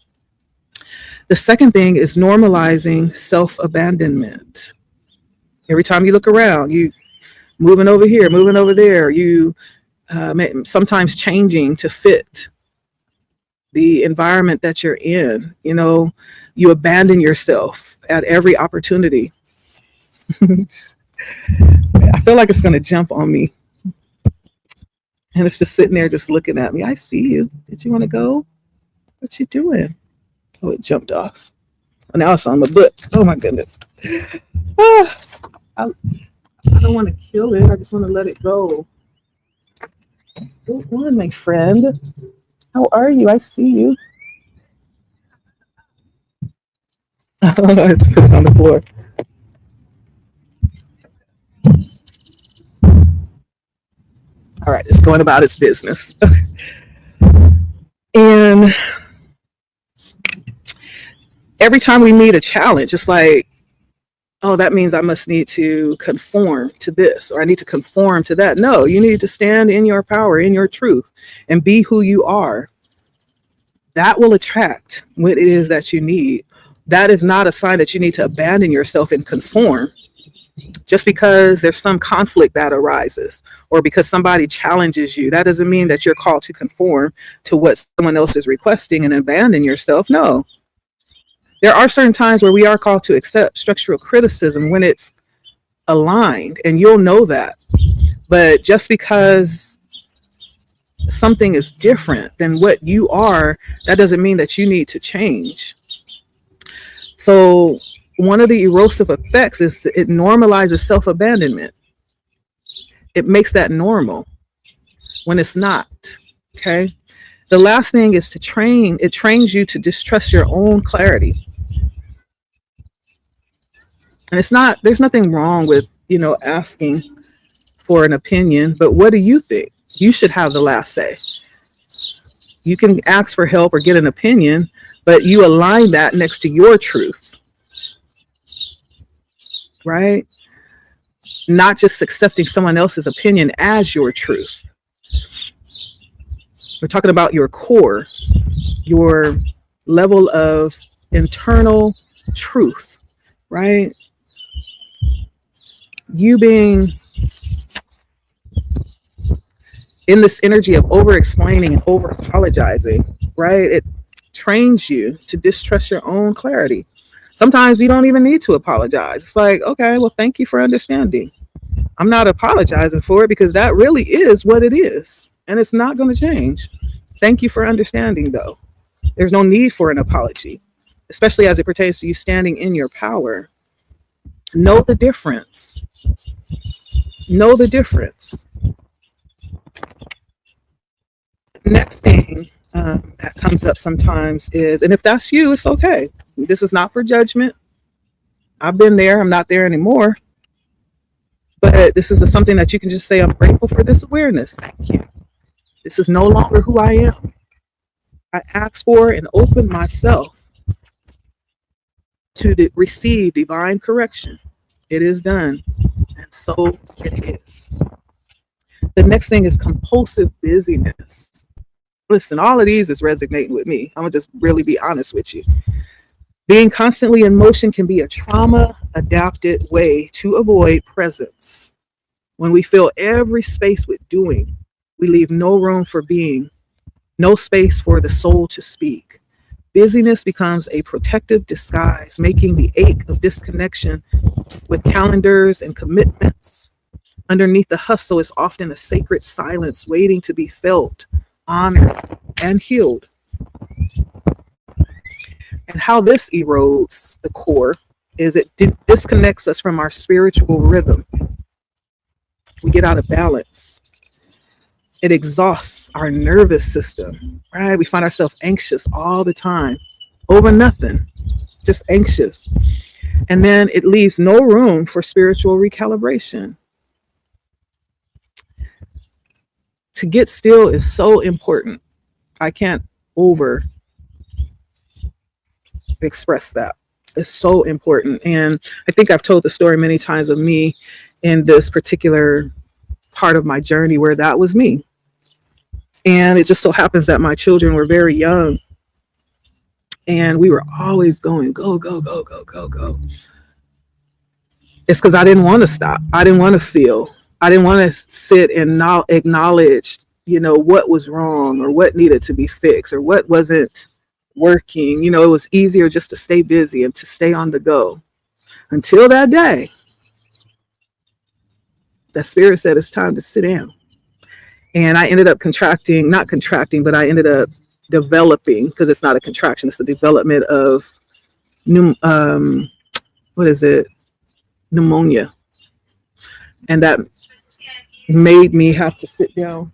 The second thing is normalizing self-abandonment. Every time you look around, you moving over here, moving over there, you sometimes changing to fit the environment that you're in. You know, you abandon yourself at every opportunity. I feel like it's going to jump on me. And it's just sitting there just looking at me. I see you. Did you want to go? What you doing? Oh, it jumped off. Oh, now it's on the book. Oh, my goodness. I don't want to kill it. I just want to let it go. Go on, my friend. How are you? I see you. It's put on the floor. All right, it's going about its business. And every time we meet a challenge, it's like, oh, that means I must need to conform to this, or I need to conform to that. No, you need to stand in your power, in your truth, and be who you are. That will attract what it is that you need. That is not a sign that you need to abandon yourself and conform. Just because there's some conflict that arises, or because somebody challenges you, that doesn't mean that you're called to conform to what someone else is requesting and abandon yourself. No. There are certain times where we are called to accept structural criticism when it's aligned, and you'll know that. But just because something is different than what you are, that doesn't mean that you need to change. So one of the erosive effects is that it normalizes self-abandonment. It makes that normal when it's not, okay? The last thing is to train. It trains you to distrust your own clarity. And it's not, there's nothing wrong with, asking for an opinion, but what do you think? You should have the last say. You can ask for help or get an opinion, but you align that next to your truth. Right? Not just accepting someone else's opinion as your truth. We're talking about your core, your level of internal truth, right? You being in this energy of over explaining and over apologizing, right? It trains you to distrust your own clarity. Sometimes you don't even need to apologize. It's like, okay, well, thank you for understanding. I'm not apologizing for it because that really is what it is. And it's not going to change. Thank you for understanding, though. There's no need for an apology, especially as it pertains to you standing in your power. Know the difference. Know the difference. Next thing that comes up sometimes is, and if that's you, it's okay. This is not for judgment. I've been there. I'm not there anymore. But this is something that you can just say, I'm grateful for this awareness. Thank you. This is no longer who I am. I asked for and opened myself to receive divine correction. It is done. And so it is. The next thing is compulsive busyness. Listen, all of these is resonating with me. I'm gonna just really be honest with you. Being constantly in motion can be a trauma adapted way to avoid presence. When we fill every space with doing, we leave no room for being, no space for the soul to speak. Busyness becomes a protective disguise, making the ache of disconnection with calendars and commitments. Underneath the hustle is often a sacred silence waiting to be felt, honored, and healed. And how this erodes the core is it disconnects us from our spiritual rhythm. We get out of balance. It exhausts our nervous system, right? We find ourselves anxious all the time over nothing, just anxious. And then it leaves no room for spiritual recalibration. To get still is so important. I can't over express that. It's so important. And I think I've told the story many times of me in this particular part of my journey where that was me. And it just so happens that my children were very young and we were always going, go, go, go, go, go, go. It's because I didn't want to stop. I didn't want to feel. I didn't want to sit and not acknowledge, what was wrong or what needed to be fixed or what wasn't working. It was easier just to stay busy and to stay on the go until that day that spirit said it's time to sit down. And I ended up not contracting, but I ended up developing, because it's not a contraction, it's the development of pneumonia. And that made me have to sit down.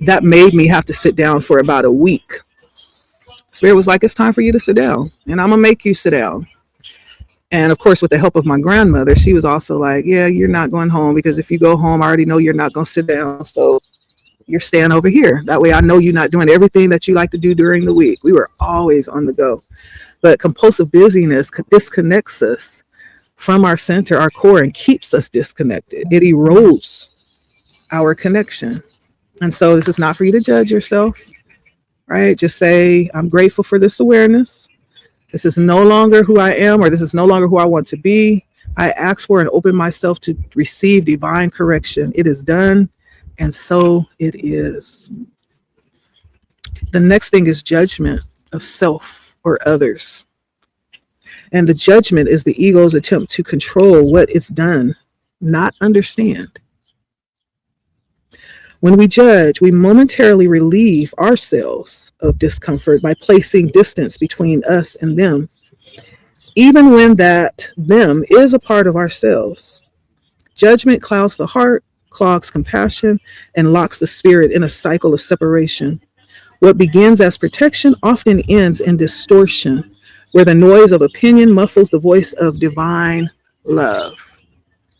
That made me have to sit down for about a week. Spirit was like, it's time for you to sit down, and I'm gonna make you sit down. And of course, with the help of my grandmother, she was also like, yeah, you're not going home, because if you go home, I already know you're not going to sit down. So you're staying over here. That way I know you're not doing everything that you like to do during the week. We were always on the go. But compulsive busyness disconnects us from our center, our core, and keeps us disconnected. It erodes our connection. And so this is not for you to judge yourself, right? Just say, I'm grateful for this awareness. This is no longer who I am, or this is no longer who I want to be. I ask for and open myself to receive divine correction. It is done, and so it is. The next thing is judgment of self or others. And the judgment is the ego's attempt to control what is done, not understand. When we judge, we momentarily relieve ourselves of discomfort by placing distance between us and them, even when that them is a part of ourselves. Judgment clouds the heart, clogs compassion, and locks the spirit in a cycle of separation. What begins as protection often ends in distortion, where the noise of opinion muffles the voice of divine love.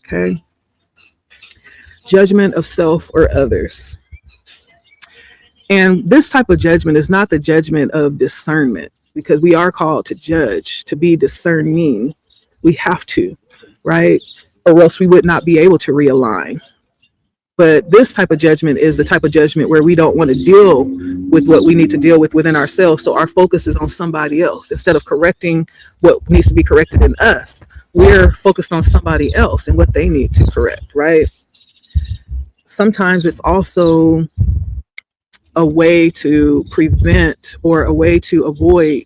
Okay? Judgment of self or others. And this type of judgment is not the judgment of discernment, because we are called to judge, to be discerning. We have to, right? Or else we would not be able to realign. But this type of judgment is the type of judgment where we don't want to deal with what we need to deal with within ourselves. So our focus is on somebody else. Instead of correcting what needs to be corrected in us, we're focused on somebody else and what they need to correct, right? Sometimes it's also a way to prevent or a way to avoid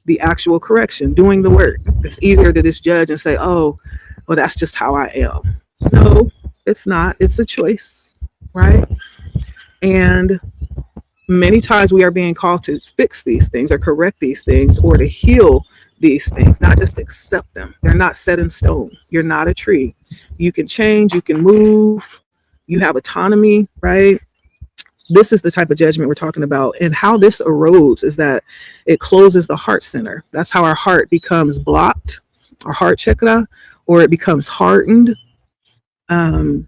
the actual correction, doing the work. It's easier to just judge and say, oh, well, that's just how I am. No, it's not. It's a choice, right? And many times we are being called to fix these things or correct these things or to heal these things, not just accept them. They're not set in stone. You're not a tree. You can change, you can move. You have autonomy, right? This is the type of judgment we're talking about. And how this erodes is that it closes the heart center. That's how our heart becomes blocked, our heart chakra, or it becomes hardened. And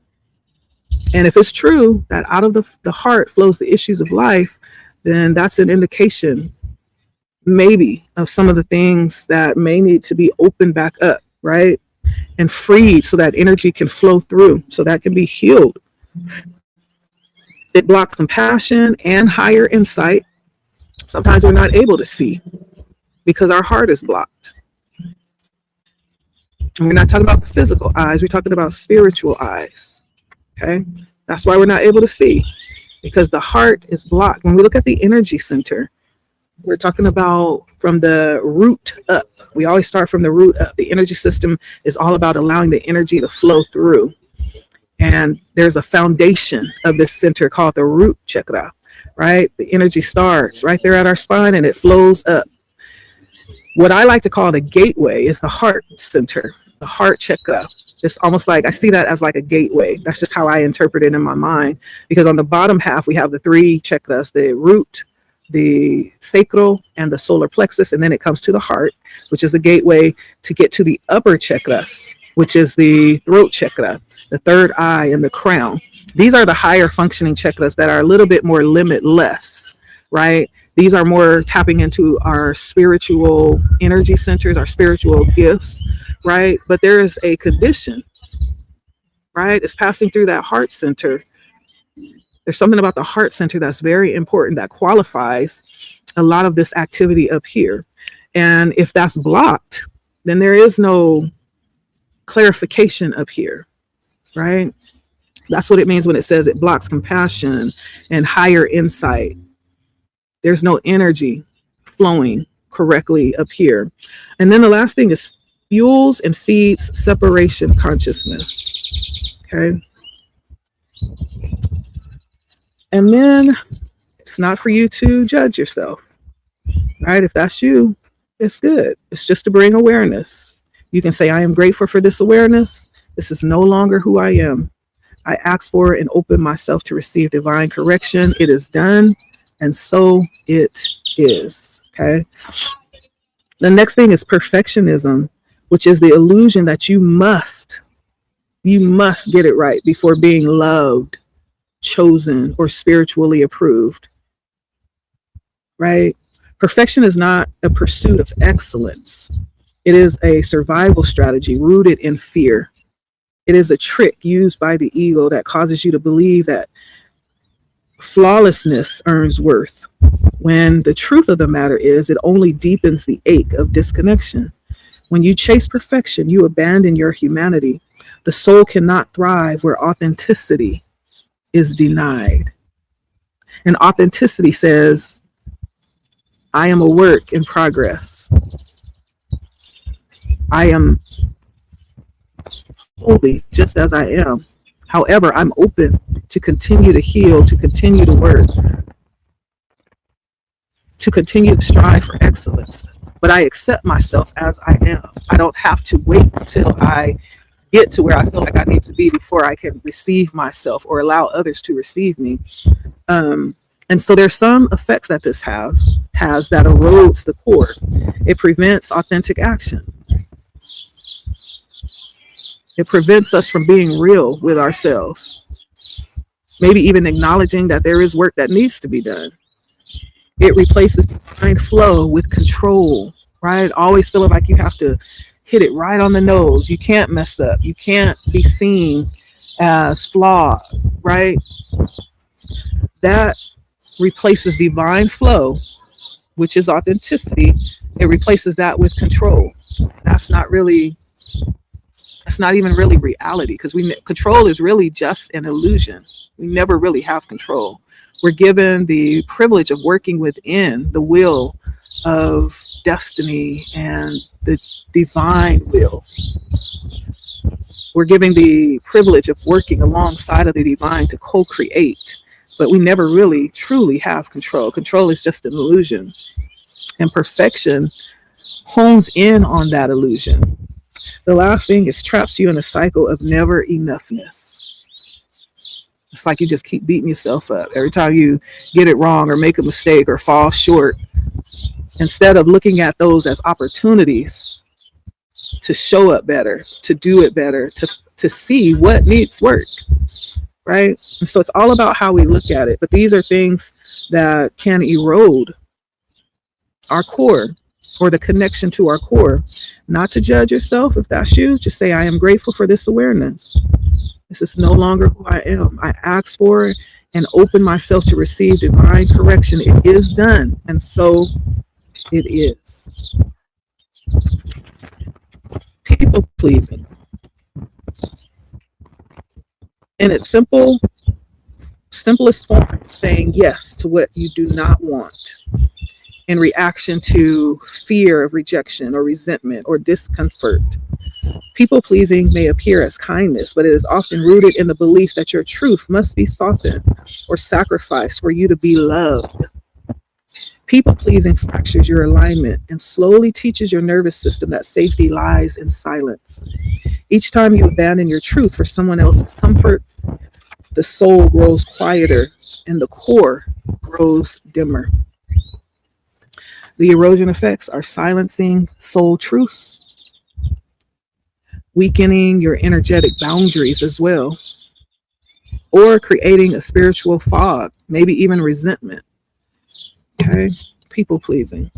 if it's true that out of the heart flows the issues of life, then that's an indication maybe of some of the things that may need to be opened back up, right? And freed so that energy can flow through, so that can be healed. It blocks compassion and higher insight. Sometimes we're not able to see because our heart is blocked. And we're not talking about the physical eyes, we're talking about spiritual eyes. Okay? That's why we're not able to see, because the heart is blocked. When we look at the energy center, we're talking about from the root up. We always start from the root up. The energy system is all about allowing the energy to flow through. And there's a foundation of this center called the root chakra, right? The energy starts right there at our spine and it flows up. What I like to call the gateway is the heart center, the heart chakra. It's almost like I see that as like a gateway. That's just how I interpret it in my mind. Because on the bottom half, we have the three chakras, the root, the sacral, and the solar plexus. And then it comes to the heart, which is the gateway to get to the upper chakras, which is the throat chakra, the third eye, and the crown. These are the higher functioning chakras that are a little bit more limitless, right? These are more tapping into our spiritual energy centers, our spiritual gifts, right? But there is a condition, right? It's passing through that heart center. There's something about the heart center that's very important that qualifies a lot of this activity up here. And if that's blocked, then there is no clarification up here, right? That's what it means when it says it blocks compassion and higher insight. There's no energy flowing correctly up here. And then the last thing is fuels and feeds separation consciousness. Okay. And then it's not for you to judge yourself, right? If that's you, it's good. It's just to bring awareness. You can say, I am grateful for this awareness. This is no longer who I am. I ask for and open myself to receive divine correction. It is done. And so it is. Okay. The next thing is perfectionism, which is the illusion that you must get it right before being loved, chosen, or spiritually approved. Right? Perfection is not a pursuit of excellence. It is a survival strategy rooted in fear. It is a trick used by the ego that causes you to believe that flawlessness earns worth, when the truth of the matter is it only deepens the ache of disconnection. When you chase perfection, you abandon your humanity. The soul cannot thrive where authenticity is denied. And authenticity says, I am a work in progress. I am holy just as I am. However, I'm open to continue to heal, to continue to work, to continue to strive for excellence. But I accept myself as I am. I don't have to wait until I get to where I feel like I need to be before I can receive myself or allow others to receive me. And so there's some effects that this has that erodes the core. It prevents authentic action. It prevents us from being real with ourselves. Maybe even acknowledging that there is work that needs to be done. It replaces divine flow with control, right? Always feeling like you have to hit it right on the nose. You can't mess up. You can't be seen as flawed, right? That replaces divine flow, which is authenticity. It replaces that with control. That's not even really reality, because control is really just an illusion. We never really have control. We're given the privilege of working within the will of destiny and the divine will. We're given the privilege of working alongside of the divine to co-create, but we never really truly have control. Control is just an illusion, and perfection hones in on that illusion. The last thing is traps you in a cycle of never enoughness. It's like you just keep beating yourself up every time you get it wrong or make a mistake or fall short. Instead of looking at those as opportunities to show up better, to do it better, to see what needs work, right? And so it's all about how we look at it. But these are things that can erode our core. or the connection to our core. Not to judge yourself. If that's you, just say, I am grateful for this awareness. This is no longer who I am. I ask for it and open myself to receive divine correction. It is done. And so it is. People pleasing. In its simplest form, saying yes to what you do not want in reaction to fear of rejection or resentment or discomfort. People pleasing may appear as kindness, but it is often rooted in the belief that your truth must be softened or sacrificed for you to be loved. People pleasing fractures your alignment and slowly teaches your nervous system that safety lies in silence. Each time you abandon your truth for someone else's comfort, the soul grows quieter and the core grows dimmer. The erosion effects are silencing soul truths, weakening your energetic boundaries as well, or creating a spiritual fog, maybe even resentment. Okay, people pleasing.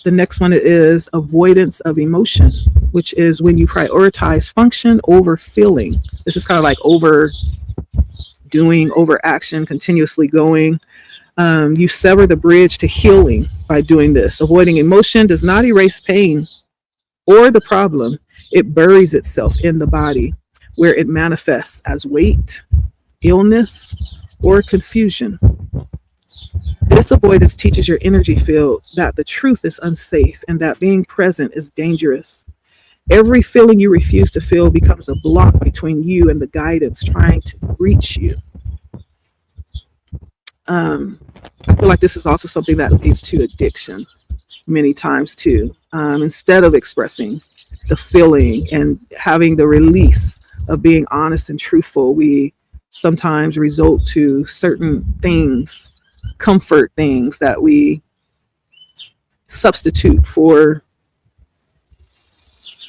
The next one is avoidance of emotion, which is when you prioritize function over feeling. This is kind of like overdoing, overaction, continuously going. You sever the bridge to healing by doing this. Avoiding emotion does not erase pain or the problem. It buries itself in the body where it manifests as weight, illness, or confusion. This avoidance teaches your energy field that the truth is unsafe and that being present is dangerous. Every feeling you refuse to feel becomes a block between you and the guidance trying to reach you. I feel like this is also something that leads to addiction many times too. Instead of expressing the feeling and having the release of being honest and truthful, we sometimes resort to certain things, comfort things that we substitute for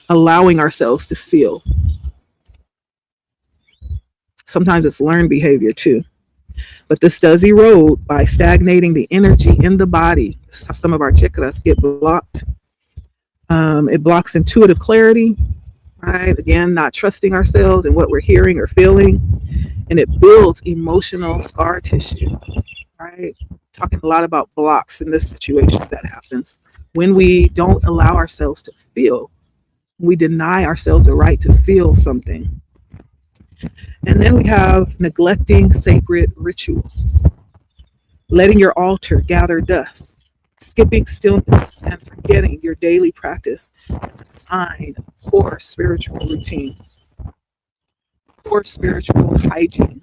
allowing ourselves to feel. Sometimes it's learned behavior too. But this does erode by stagnating the energy in the body. Some of our chakras get blocked. It blocks intuitive clarity, right? Again, not trusting ourselves and what we're hearing or feeling. And it builds emotional scar tissue, right? Talking a lot about blocks in this situation that happens. When we don't allow ourselves to feel, we deny ourselves the right to feel something. And then we have neglecting sacred ritual, letting your altar gather dust, skipping stillness, and forgetting your daily practice is a sign of poor spiritual routine, poor spiritual hygiene.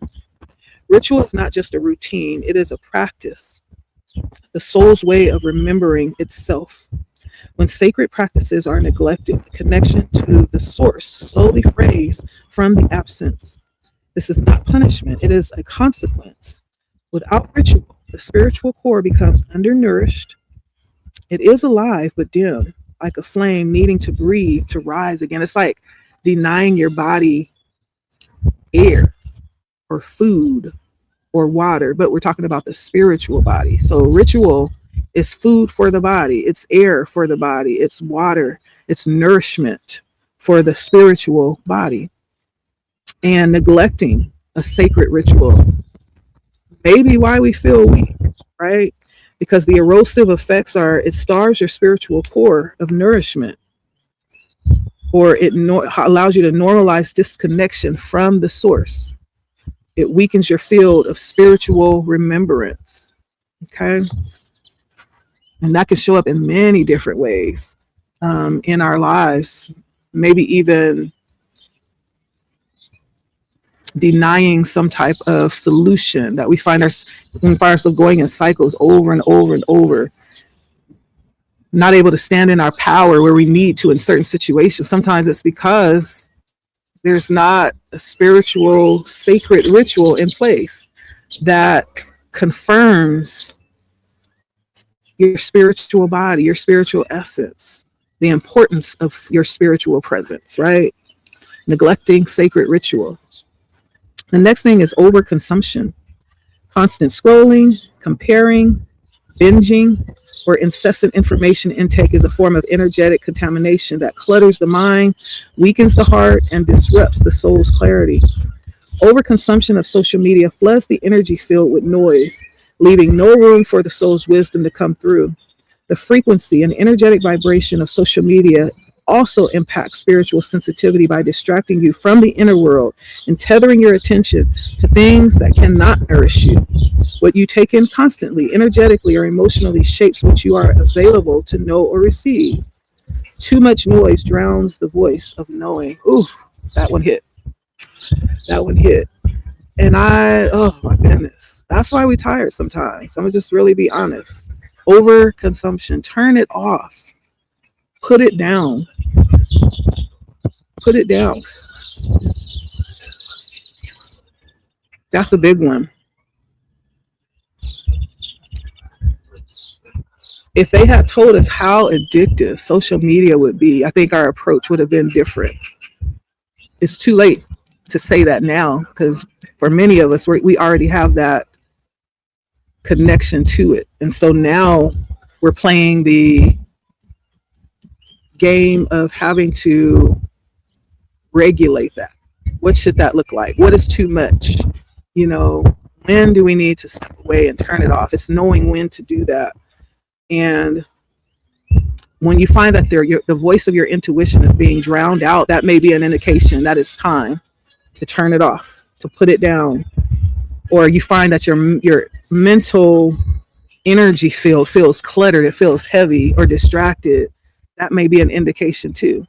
Ritual is not just a routine, it is a practice, the soul's way of remembering itself. When sacred practices are neglected, the connection to the source slowly frays from the absence. This is not punishment, it is a consequence. Without ritual, the spiritual core becomes undernourished. It is alive but dim, like a flame needing to breathe to rise again. It's like denying your body air or food or water, but we're talking about the spiritual body. So ritual is food for the body, it's air for the body, it's water, it's nourishment for the spiritual body. And neglecting a sacred ritual may be why we feel weak, right? Because the erosive effects are, it starves your spiritual core of nourishment, or it allows you to normalize disconnection from the source. It weakens your field of spiritual remembrance, okay? And that can show up in many different ways in our lives, maybe even denying some type of solution that we find ourselves going in cycles over and over and over, not able to stand in our power where we need to in certain situations. Sometimes it's because there's not a spiritual sacred ritual in place that confirms your spiritual body, your spiritual essence, the importance of your spiritual presence, right? Neglecting sacred ritual. The next thing is overconsumption, constant scrolling, comparing, Binging or incessant information intake is a form of energetic contamination that clutters the mind, weakens the heart, and disrupts the soul's clarity. Overconsumption of social media floods the energy field with noise, leaving no room for the soul's wisdom to come through. The frequency and energetic vibration of social media also impacts spiritual sensitivity by distracting you from the inner world and tethering your attention to things that cannot nourish you. What you take in constantly, energetically, or emotionally shapes what you are available to know or receive. Too much noise drowns the voice of knowing. Ooh, that one hit. That one hit. And oh my goodness. That's why we tired sometimes. I'm gonna just really be honest. Overconsumption. Turn it off. Put it down. Put it down. That's a big one. If they had told us how addictive social media would be, I think our approach would have been different. It's too late to say that now, because for many of us, we already have that connection to it. And so now we're playing the game of having to regulate that. What should that look like? What is too much? You know, when do we need to step away and turn it off? It's knowing when to do that. And when you find that the voice of your intuition is being drowned out, that may be an indication that it's time to turn it off, to put it down. Or you find that your mental energy field feels cluttered, it feels heavy or distracted. That may be an indication too.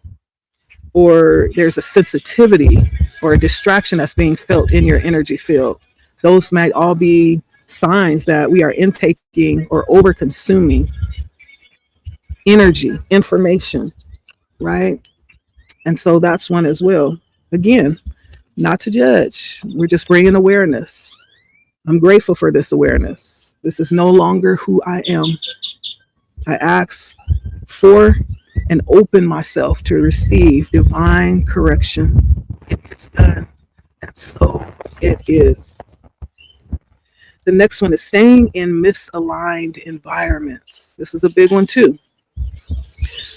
Or there's a sensitivity or a distraction that's being felt in your energy field. Those might all be signs that we are intaking or over consuming energy, information, right? And so that's one as well. Again, not to judge. We're just bringing awareness. I'm grateful for this awareness. This is no longer who I am. I ask for and open myself to receive divine correction. It is done. And so it is. The next one is staying in misaligned environments. This is a big one too.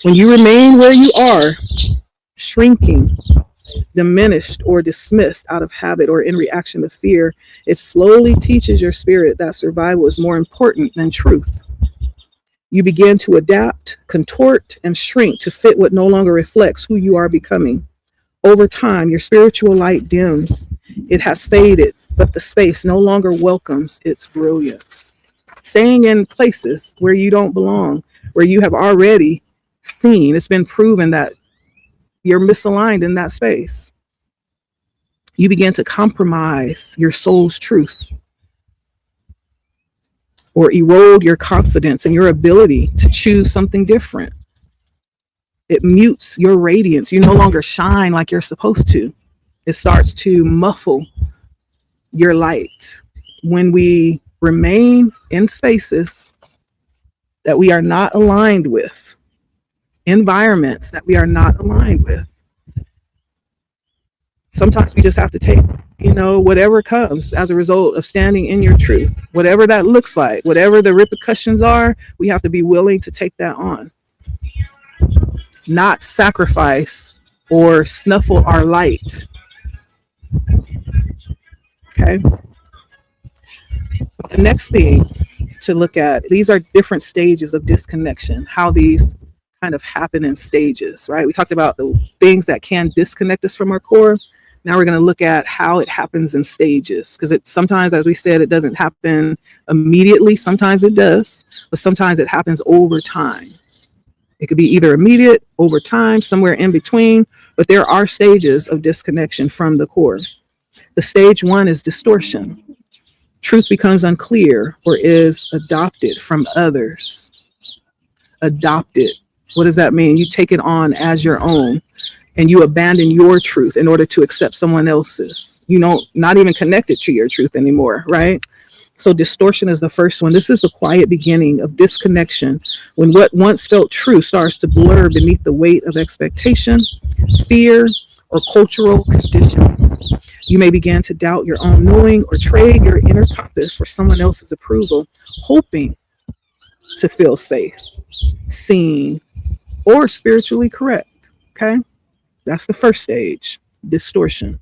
When you remain where you are, shrinking, diminished, or dismissed out of habit or in reaction to fear, it slowly teaches your spirit that survival is more important than truth. You begin to adapt, contort, and shrink to fit what no longer reflects who you are becoming. Over time, your spiritual light dims. It has faded, but the space no longer welcomes its brilliance. Staying in places where you don't belong, where you have already seen, it's been proven that you're misaligned in that space. You begin to compromise your soul's truth or erode your confidence and your ability to choose something different. It mutes your radiance. You no longer shine like you're supposed to. It starts to muffle your light. When we remain in spaces that we are not aligned with, environments that we are not aligned with, sometimes we just have to take, whatever comes as a result of standing in your truth, whatever that looks like, whatever the repercussions are, we have to be willing to take that on. Not sacrifice or snuffle our light. Okay. The next thing to look at, these are different stages of disconnection, how these kind of happen in stages, right? We talked about the things that can disconnect us from our core. Now we're going to look at how it happens in stages, because sometimes, as we said, it doesn't happen immediately. Sometimes it does, but sometimes it happens over time. It could be either immediate, over time, somewhere in between, but there are stages of disconnection from the core. The stage one is distortion. Truth becomes unclear or is adopted from others. Adopted. What does that mean? You take it on as your own and you abandon your truth in order to accept someone else's. Not even connected to your truth anymore, right? So distortion is the first one. This is the quiet beginning of disconnection, when what once felt true starts to blur beneath the weight of expectation, fear, or cultural conditioning. You may begin to doubt your own knowing or trade your inner compass for someone else's approval, hoping to feel safe, seen, or spiritually correct. Okay. That's the first stage, distortion.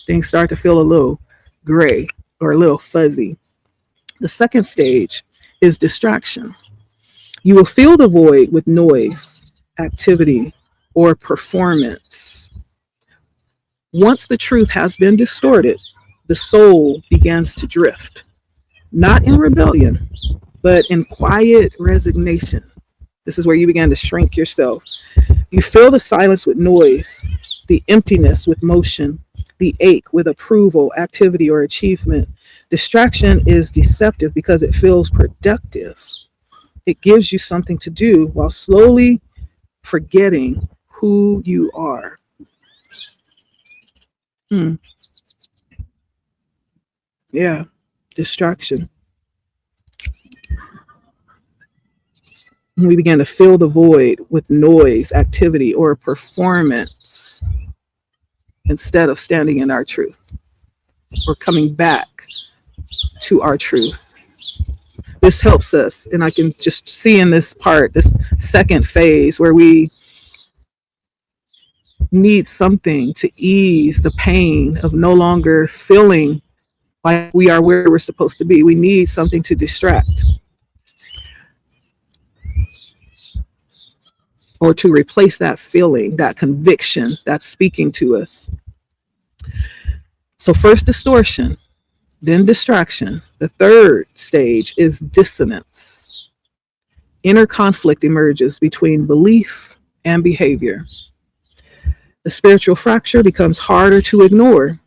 Things start to feel a little gray or a little fuzzy. The second stage is distraction. You will fill the void with noise, activity, or performance. Once the truth has been distorted, the soul begins to drift, not in rebellion, but in quiet resignation. This is where you begin to shrink yourself. You fill the silence with noise, the emptiness with motion, the ache with approval, activity, or achievement. Distraction is deceptive because it feels productive. It gives you something to do while slowly forgetting who you are. Yeah, distraction. We begin to fill the void with noise, activity, or performance instead of standing in our truth or coming back to our truth. This helps us, and I can just see in this part, this second phase, where we need something to ease the pain of no longer feeling like we are where we're supposed to be. We need something to distract or to replace that feeling, that conviction that's speaking to us. So first distortion, then distraction. The third stage is dissonance. Inner conflict emerges between belief and behavior. The spiritual fracture becomes harder to ignore.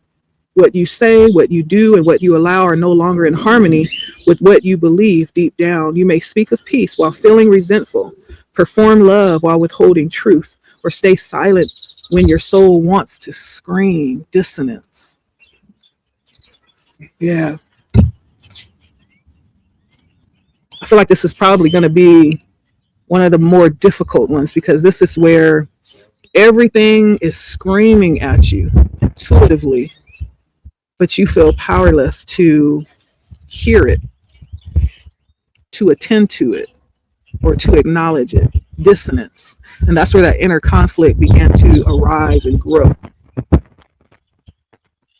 What you say, what you do, and what you allow are no longer in harmony with what you believe deep down. You may speak of peace while feeling resentful, perform love while withholding truth, or stay silent when your soul wants to scream. Dissonance. Yeah. I feel like this is probably going to be one of the more difficult ones, because this is where everything is screaming at you intuitively, but you feel powerless to hear it, to attend to it, or to acknowledge it. Dissonance. And that's where that inner conflict began to arise and grow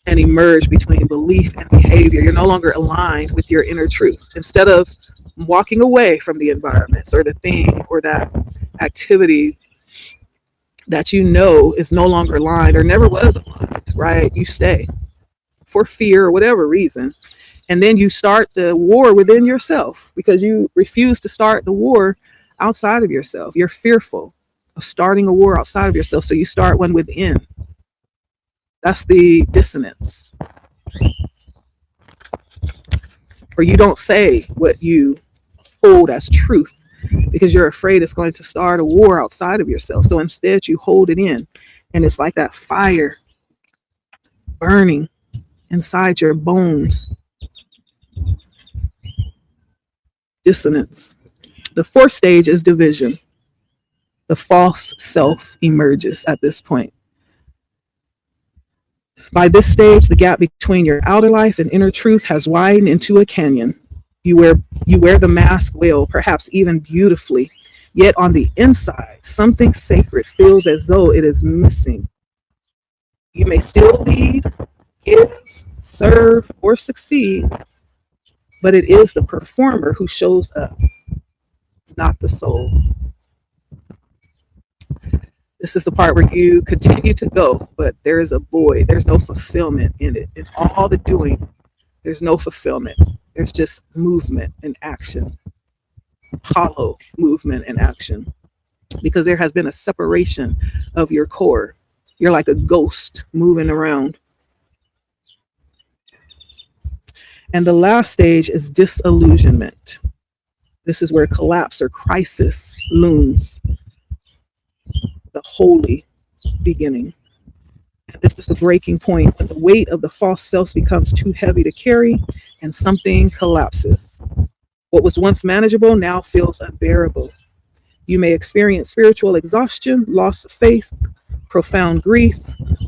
and emerge between belief and behavior. You're no longer aligned with your inner truth. Instead of walking away from the environments or the thing or that activity that you know is no longer aligned or never was aligned, right? You stay for fear or whatever reason. And then you start the war within yourself because you refuse to start the war outside of yourself. You're fearful of starting a war outside of yourself. So you start one within. That's the dissonance. Or you don't say what you hold as truth because you're afraid it's going to start a war outside of yourself. So instead you hold it in, and it's like that fire burning inside your bones. Dissonance. The fourth stage is division. The false self emerges at this point. By this stage, the gap between your outer life and inner truth has widened into a canyon. You wear the mask well, perhaps even beautifully, yet on the inside, something sacred feels as though it is missing. You may still lead, give, serve, or succeed, but it is the performer who shows up. It's not the soul. This is the part where you continue to go, but there is a void. There's no fulfillment in it. In all the doing, there's no fulfillment. There's just movement and action, hollow movement and action, because there has been a separation of your core. You're like a ghost moving around. And the last stage is disillusionment. This is where collapse or crisis looms. The holy beginning. And this is the breaking point when the weight of the false self becomes too heavy to carry and something collapses. What was once manageable now feels unbearable. You may experience spiritual exhaustion, loss of faith, profound grief,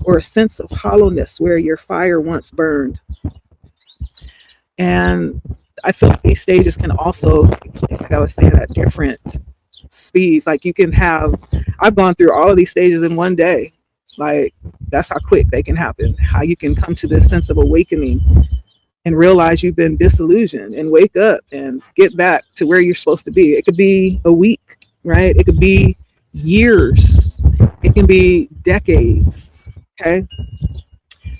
or a sense of hollowness where your fire once burned. And I feel like these stages can also take place, like I was saying, at different speeds. Like I've gone through all of these stages in one day. Like that's how quick they can happen. How you can come to this sense of awakening and realize you've been disillusioned and wake up and get back to where you're supposed to be. It could be a week, right? It could be years. It can be decades. Okay.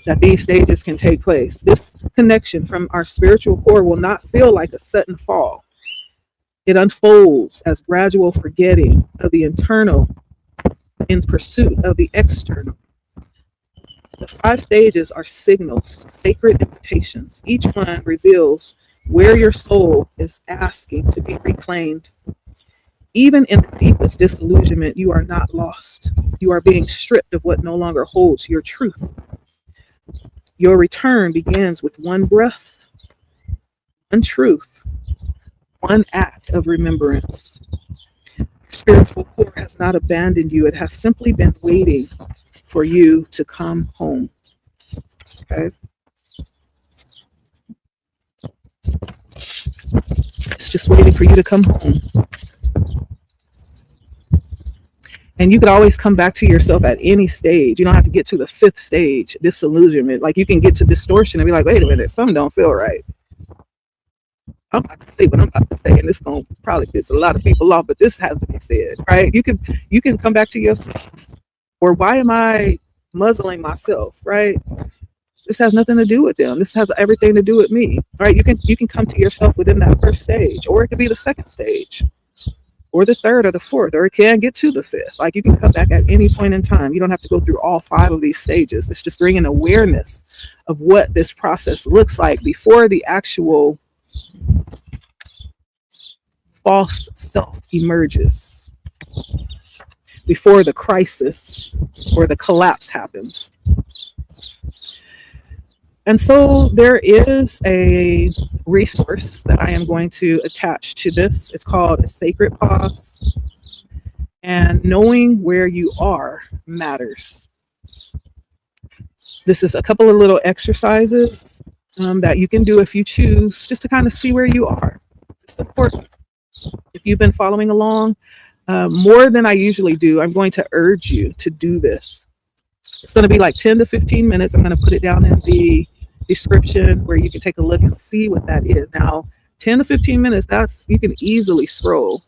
That these stages can take place. This connection from our spiritual core will not feel like a sudden fall. It unfolds as gradual forgetting of the internal in pursuit of the external. The 5 stages are signals, sacred invitations. Each one reveals where your soul is asking to be reclaimed. Even in the deepest disillusionment, you are not lost. You are being stripped of what no longer holds your truth. Your return begins with one breath, one truth, one act of remembrance. Your spiritual core has not abandoned you. It has simply been waiting for you to come home. Okay? It's just waiting for you to come home. And you could always come back to yourself at any stage. You don't have to get to the 5th stage, disillusionment. Like you can get to distortion and be like, wait a minute, something don't feel right. I'm about to say what I'm about to say, and this gonna probably piss a lot of people off, but this has to be said, right? You can come back to yourself. Or why am I muzzling myself, right? This has nothing to do with them. This has everything to do with me, right? You can come to yourself within that 1st stage, or it could be the 2nd stage, or the 3rd or the 4th, or it can get to the 5th. Like you can come back at any point in time. You don't have to go through all 5 of these stages. It's just bringing awareness of what this process looks like before the actual false self emerges, before the crisis or the collapse happens. And so there is a resource that I am going to attach to this. It's called a Sacred Pause. And knowing where you are matters. This is a couple of little exercises that you can do if you choose, just to kind of see where you are. It's important. If you've been following along more than I usually do, I'm going to urge you to do this. It's going to be like 10 to 15 minutes. I'm going to put it down in the description where you can take a look and see what that is. Now, 10 to 15 minutes, you can easily scroll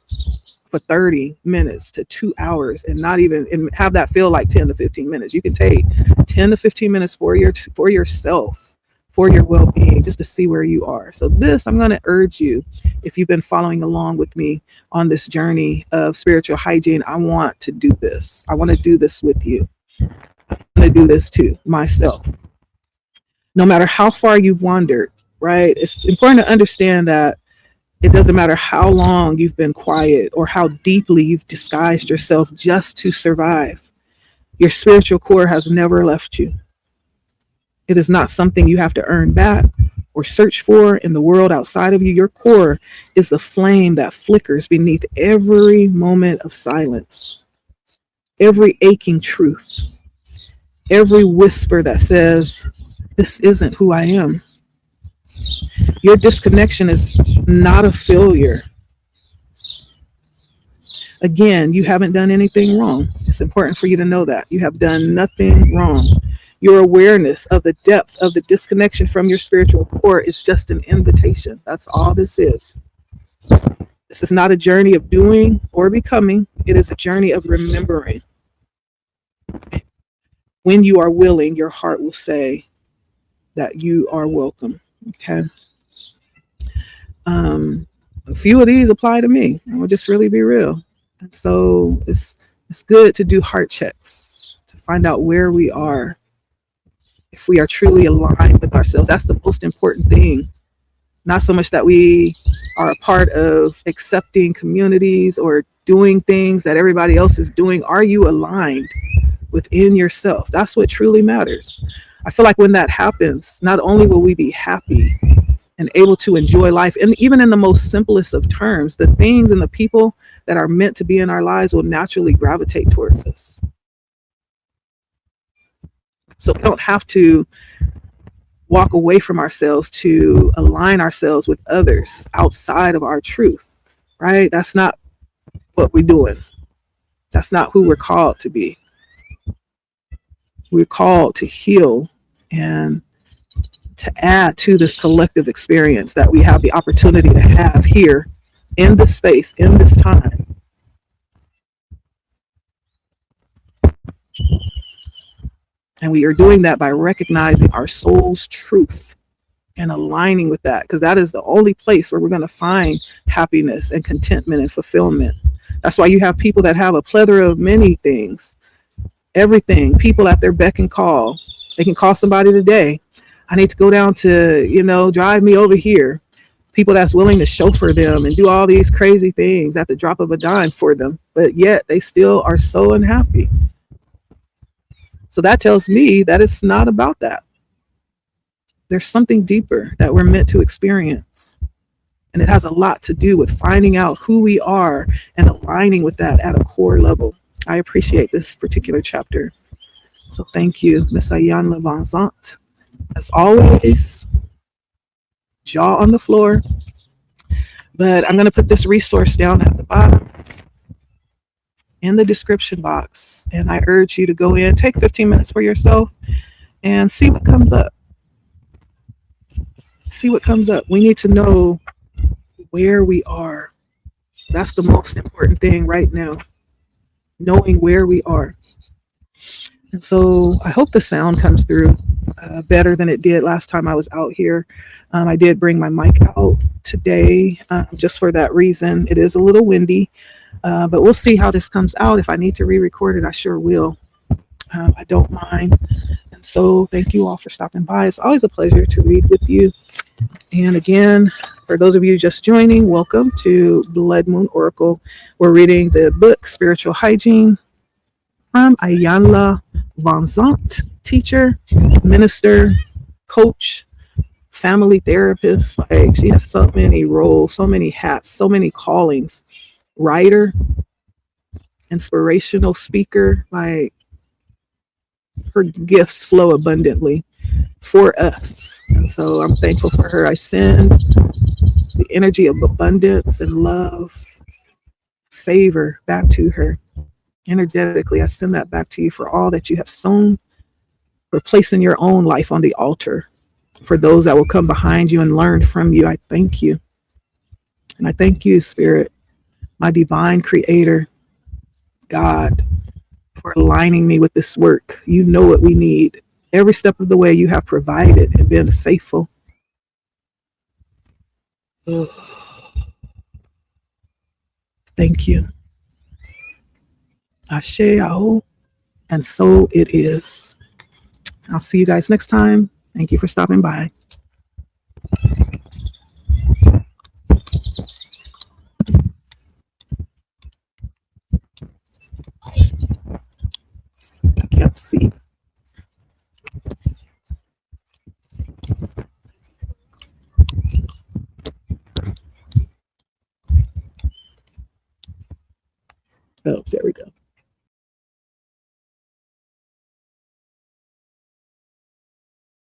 for 30 minutes to 2 hours and not even and have that feel like 10 to 15 minutes. You can take 10 to 15 minutes for yourself, for your well-being, just to see where you are. So this, I'm going to urge you, if you've been following along with me on this journey of spiritual hygiene, I want to do this. I want to do this with you. I want to do this too, myself. No matter how far you've wandered, right? It's important to understand that it doesn't matter how long you've been quiet or how deeply you've disguised yourself just to survive. Your spiritual core has never left you. It is not something you have to earn back or search for in the world outside of you. Your core is the flame that flickers beneath every moment of silence, every aching truth, every whisper that says, this isn't who I am. Your disconnection is not a failure. Again, you haven't done anything wrong. It's important for you to know that. You have done nothing wrong. Your awareness of the depth of the disconnection from your spiritual core is just an invitation. That's all this is. This is not a journey of doing or becoming. It is a journey of remembering. When you are willing, your heart will say that you are welcome. Okay. A few of these apply to me. I will just really be real. And so it's good to do heart checks to find out where we are. If we are truly aligned with ourselves, that's the most important thing. Not so much that we are a part of accepting communities or doing things that everybody else is doing. Are you aligned within yourself? That's what truly matters. I feel like when that happens, not only will we be happy and able to enjoy life, and even in the most simplest of terms, the things and the people that are meant to be in our lives will naturally gravitate towards us. So we don't have to walk away from ourselves to align ourselves with others outside of our truth, right? That's not what we're doing. That's not who we're called to be. We're called to heal and to add to this collective experience that we have the opportunity to have here in this space, in this time. And we are doing that by recognizing our soul's truth and aligning with that, because that is the only place where we're going to find happiness and contentment and fulfillment. That's why you have people that have a plethora of many things, everything, people at their beck and call. They can call somebody today. I need to go down to, drive me over here. People that's willing to chauffeur them and do all these crazy things at the drop of a dime for them, but yet they still are so unhappy. So that tells me that it's not about that. There's something deeper that we're meant to experience. And it has a lot to do with finding out who we are and aligning with that at a core level. I appreciate this particular chapter. So thank you, Miss Iyanla Vanzant. As always, jaw on the floor. But I'm going to put this resource down at the bottom in the description box. And I urge you to go in, take 15 minutes for yourself and see what comes up. See what comes up. We need to know where we are. That's the most important thing right now. Knowing where we are. And so I hope the sound comes through better than it did last time I was out here. I did bring my mic out today just for that reason. It is a little windy, but we'll see how this comes out. If I need to re-record it, I sure will. I don't mind. And so thank you all for stopping by. It's always a pleasure to read with you. And again, for those of you just joining, welcome to Blood Moon Oracle. We're reading the book Spiritual Hygiene from Iyanla Vanzant, teacher, minister, coach, family therapist. Like, she has so many roles, so many hats, so many callings. Writer, inspirational speaker. Like, her gifts flow abundantly for us. And so I'm thankful for her. I send the energy of abundance and love, favor back to her. Energetically, I send that back to you for all that you have sown, for placing your own life on the altar. For those that will come behind you and learn from you, I thank you. And I thank you, Spirit, my divine creator, God, for aligning me with this work. You know what we need. Every step of the way you have provided and been faithful. Oh. Thank you. Ashe, Aho, and so it is. I'll see you guys next time. Thank you for stopping by. I can't see. Oh, there we go.